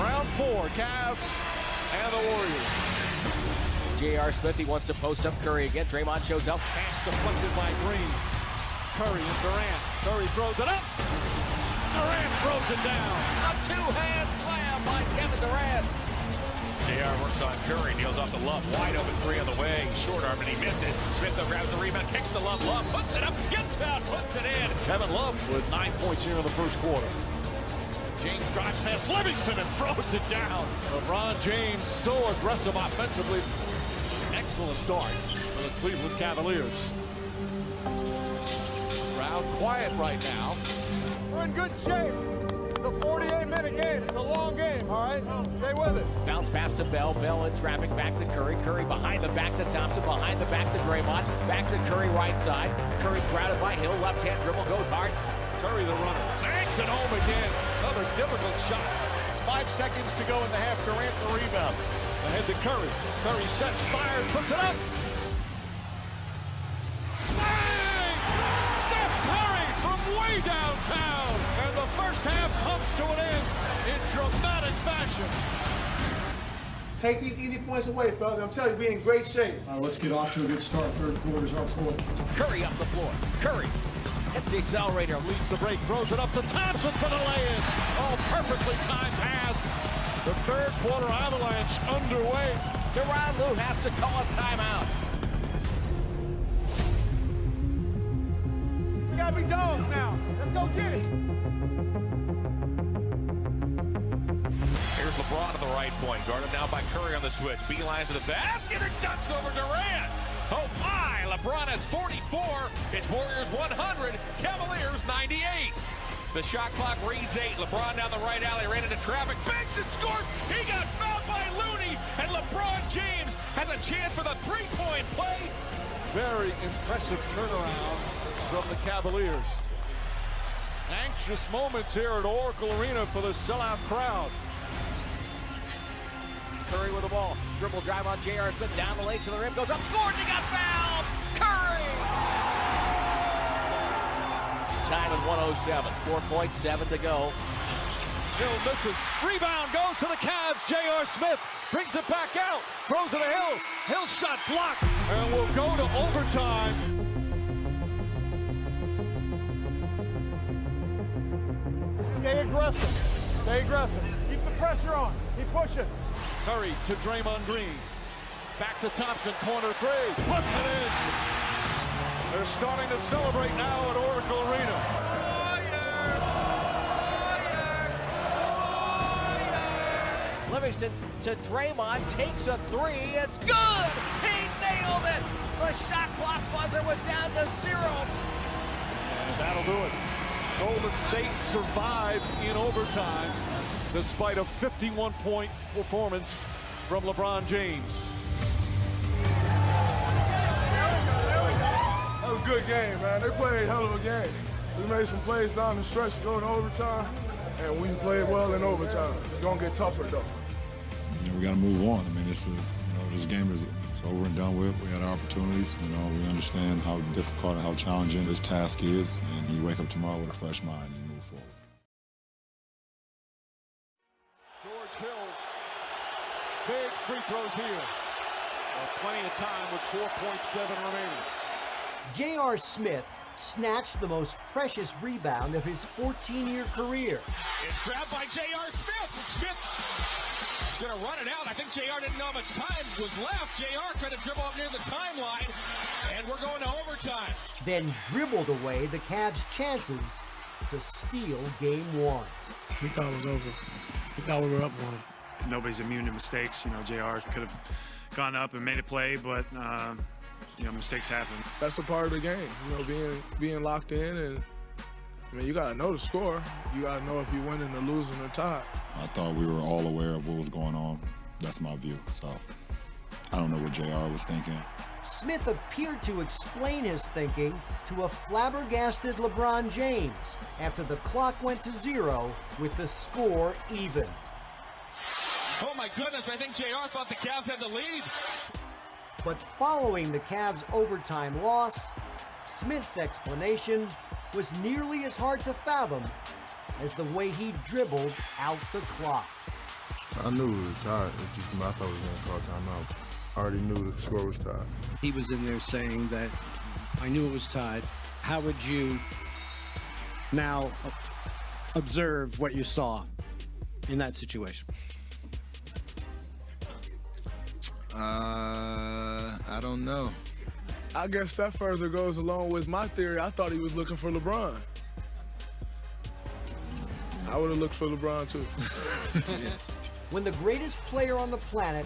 Round 4, Cavs and the Warriors. J.R. Smith, he wants to post up Curry again. Draymond shows up. Pass deflected by Green. Curry and Durant. Curry throws it up. Durant throws it down. A two-hand slam by Kevin Durant. J.R. works on Curry, deals off the Love, wide open 3 on the wing, short arm, and he missed it. Smith though grabs the rebound, kicks the Love, puts it up, gets fouled, puts it in. Kevin Love with 9 points here in the first quarter. James drives past Livingston and throws it down. LeBron James so aggressive offensively. Excellent start for the Cleveland Cavaliers. Crowd quiet right now. We're in good shape. It's a 48-minute game. It's a long game, all right? Stay with it. Bounce pass to Bell. Bell in traffic back to Curry. Curry behind the back to Thompson. Behind the back to Draymond. Back to Curry right side. Curry crowded by Hill. Left-hand dribble goes hard. Curry the runner. Banks it home again. Another difficult shot. 5 seconds to go in the half. Durant the rebound. Ahead to Curry. Curry sets, fires, puts it up. Bang! Steph Curry from way downtown. And the first half comes to an end in dramatic fashion. Take these easy points away, fellas. I'm telling you, we're in great shape. All right, let's get off to a good start. Third quarter's our quarter. Curry up the floor. Curry hits the accelerator. Leads the break, throws it up to Thompson for the lay-in. Oh, perfectly timed pass. The third quarter avalanche underway. Tyronn Lue has to call a timeout. We gotta be dogs now. Let's go get it. Here's LeBron at the right point, guarded now by Curry on the switch. Beelines to the basket and ducks over Durant. Oh my, LeBron has 44. It's Warriors 100, Cavaliers 98. The shot clock reads 8. LeBron down the right alley, ran into traffic, banks and scores. He got fouled by Looney, and LeBron James has a chance for the three-point play. Very impressive turnaround from the Cavaliers. Anxious moments here at Oracle Arena for the sellout crowd. Curry with the ball. Dribble drive on J.R. Smith. Down the lane to the rim. Goes up. Scored. He got fouled. Curry. Time at 107. 4.7 to go. Hill misses. Rebound goes to the Cavs. J.R. Smith brings it back out. Throws it to Hill. Hill shot blocked. And we'll go to overtime. Stay aggressive. Stay aggressive. Keep the pressure on. Keep pushing. Curry to Draymond Green. Back to Thompson. Corner 3. Puts it in. They're starting to celebrate now at Oracle Arena. Livingston to Draymond. Takes a 3. It's good. He nailed it. The shot clock buzzer was down to 0. And that'll do it. Golden State survives in overtime despite a 51-point performance from LeBron James. That was a good game, man. They played a hell of a game. We made some plays down the stretch to go to overtime, and we played well in overtime. It's going to get tougher, though. We got to move on. I mean, this game is over and done with. We had our opportunities. We understand how difficult and how challenging this task is, and you wake up tomorrow with a fresh mind and you move forward. George Hill, big free throws here. Plenty of time with 4.7 remaining. J.R. Smith snatched the most precious rebound of his 14-year career. It's grabbed by J.R. Smith. Smith is going to run it out. I think J.R. didn't know how much time was left. J.R. could have dribbled up near the timeline, and we're going to overtime. Then dribbled away the Cavs' chances to steal Game 1. We thought it was over. We thought we were up 1. Nobody's immune to mistakes. JR could have gone up and made a play, but you know, mistakes happen. That's a part of the game, you know, being locked in, and I mean, you gotta know the score. You gotta know if you're winning or losing or tied. I thought we were all aware of what was going on. That's my view. So I don't know what JR was thinking. Smith appeared to explain his thinking to a flabbergasted LeBron James after the clock went to 0 with the score even. Oh my goodness, I think JR thought the Cavs had the lead. But following the Cavs' overtime loss, Smith's explanation was nearly as hard to fathom as the way he dribbled out the clock. I knew it was tied. I thought we was going to call timeout. I already knew the score was tied. He was in there saying that I knew it was tied. How would you now observe what you saw in that situation? I don't know. I guess that further goes along with my theory. I thought he was looking for LeBron. I would have looked for LeBron too. When the greatest player on the planet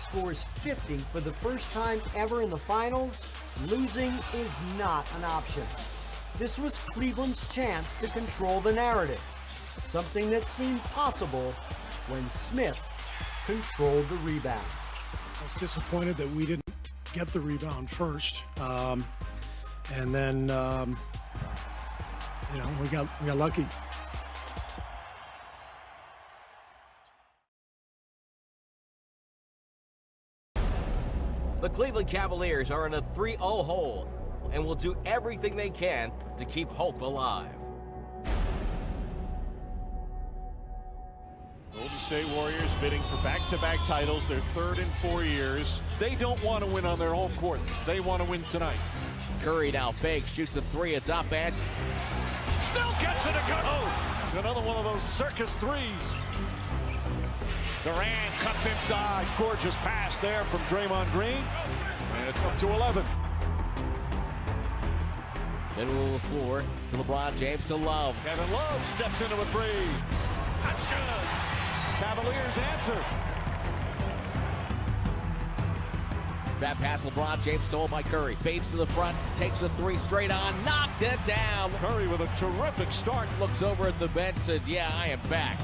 scores 50 for the first time ever in the finals, losing is not an option. This was Cleveland's chance to control the narrative, something that seemed possible when Smith controlled the rebound. I was disappointed that we didn't get the rebound first, and then you know, we got lucky. The Cleveland Cavaliers are in a 3-0 hole and will do everything they can to keep hope alive. Golden State Warriors bidding for back-to-back titles, their third in 4 years. They don't want to win on their home court. They want to win tonight. Curry now fakes, shoots a 3 at top end. Still gets it to go. It's another one of those circus threes. Durant cuts inside. Gorgeous pass there from Draymond Green. And it's up to 11. Middle of the floor to LeBron James to Love. Kevin Love steps into a three. That's good. Cavaliers answer. That pass, LeBron James stole by Curry. Fades to the front, takes a 3 straight on, knocked it down. Curry with a terrific start. Looks over at the bench, said, yeah, I am back.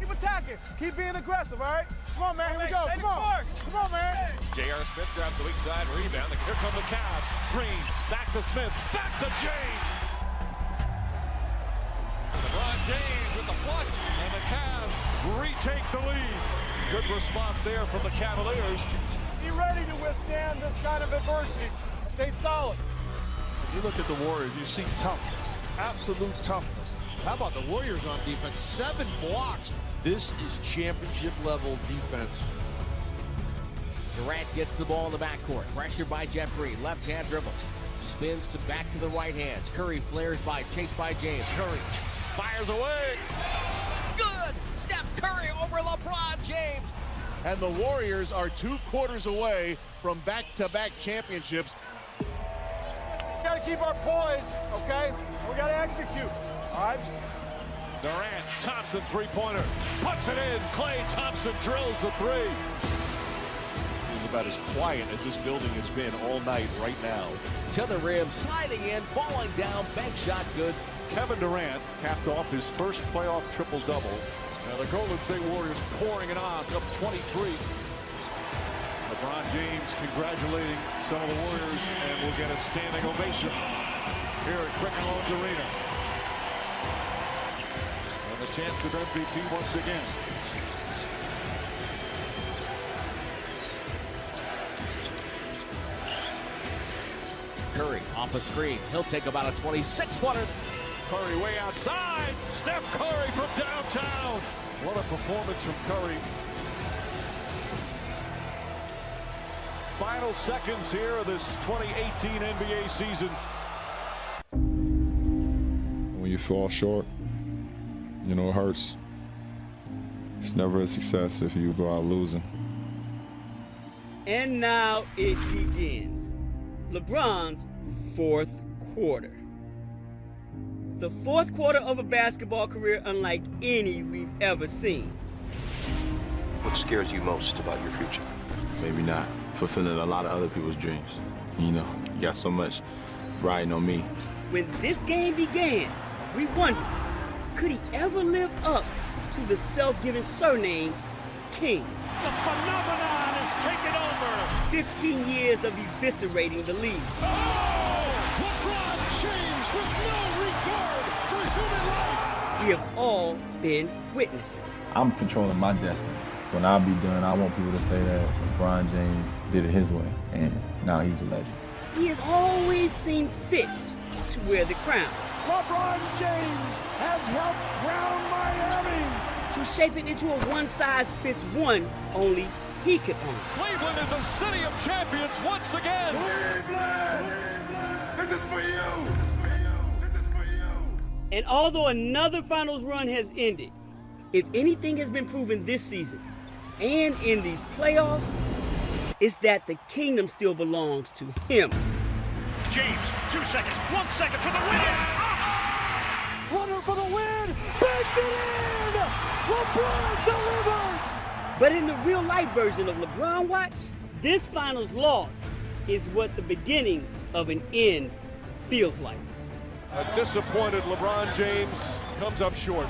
Keep attacking. Keep being aggressive, all right? Come on, man. Here we go. Come on. Come on, man. J.R. Smith grabs the weak side rebound. Here come the Cavs. Green, back to Smith, back to James. LeBron James with the flush, and the Cavs retake the lead. Good response there from the Cavaliers. Be ready to withstand this kind of adversity. Stay solid. You look at the Warriors, you see toughness, absolute toughness. How about the Warriors on defense? 7 blocks. This is championship level defense. Durant gets the ball in the backcourt. Pressured by Jeff Green. Left-hand dribble. Spins to back to the right hand. Curry flares by, chased by James. Curry fires away. Good! Steph Curry over LeBron James. And the Warriors are 2 quarters away from back-to-back championships. We gotta keep our poise, okay? We gotta execute, all right? Durant, Thompson three-pointer, puts it in. Klay Thompson drills the 3. It's about as quiet as this building has been all night right now. To the rim, sliding in, falling down, bank shot good. Kevin Durant capped off his first playoff triple-double. Now the Golden State Warriors pouring it on, up 23. LeBron James congratulating some of the Warriors and will get a standing ovation here at Quicken Loans Arena. And the chance of MVP once again. Curry off a screen. He'll take about a 26-footer. Curry way outside. Steph Curry from downtown. What a performance from Curry. Final seconds here of this 2018 NBA season. When you fall short, you know, it hurts. It's never a success if you go out losing. And now it begins. LeBron's fourth quarter. The fourth quarter of a basketball career unlike any we've ever seen. What scares you most about your future? Maybe not fulfilling a lot of other people's dreams. You know, you got so much riding on me. When this game began, we wondered, could he ever live up to the self-given surname, King? The phenomenon is taken over. 15 years of eviscerating the league. LeBron James with no regard for human life. We have all been witnesses. I'm controlling my destiny. When I be done, I want people to say that LeBron James did it his way, and now he's a legend. He has always seen fit to wear the crown. LeBron James has helped crown Miami. To shape it into a one-size-fits-one only he could own. Cleveland is a city of champions once again. Cleveland! This is for you! And although another finals run has ended, if anything has been proven this season and in these playoffs, it's that the kingdom still belongs to him. James, 2 seconds, 1 second for the win. Runner for the win. Baked it in. LeBron delivers. But in the real-life version of LeBron Watch, this finals loss is what the beginning of an end feels like. A disappointed LeBron James comes up short.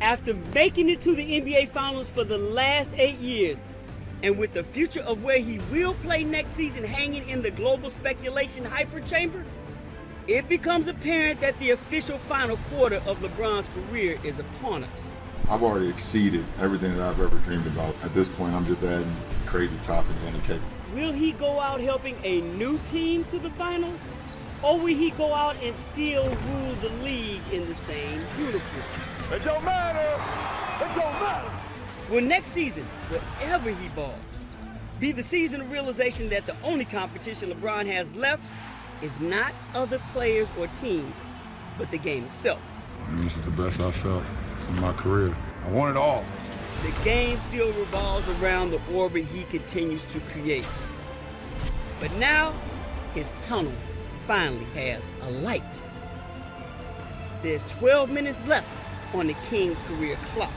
After making it to the NBA Finals for the last 8 years, and with the future of where he will play next season hanging in the global speculation hyperchamber, it becomes apparent that the official final quarter of LeBron's career is upon us. I've already exceeded everything that I've ever dreamed about. At this point, I'm just adding crazy toppings on the cake. Will he go out helping a new team to the finals? Or will he go out and still rule the league in the same uniform? It don't matter! It don't matter! Will next season, wherever he balls, be the season of realization that the only competition LeBron has left is not other players or teams, but the game itself? This is the best I've felt in my career. I want it all. The game still revolves around the orbit he continues to create. But now, his tunnel finally has a light. There's 12 minutes left on the King's career clock.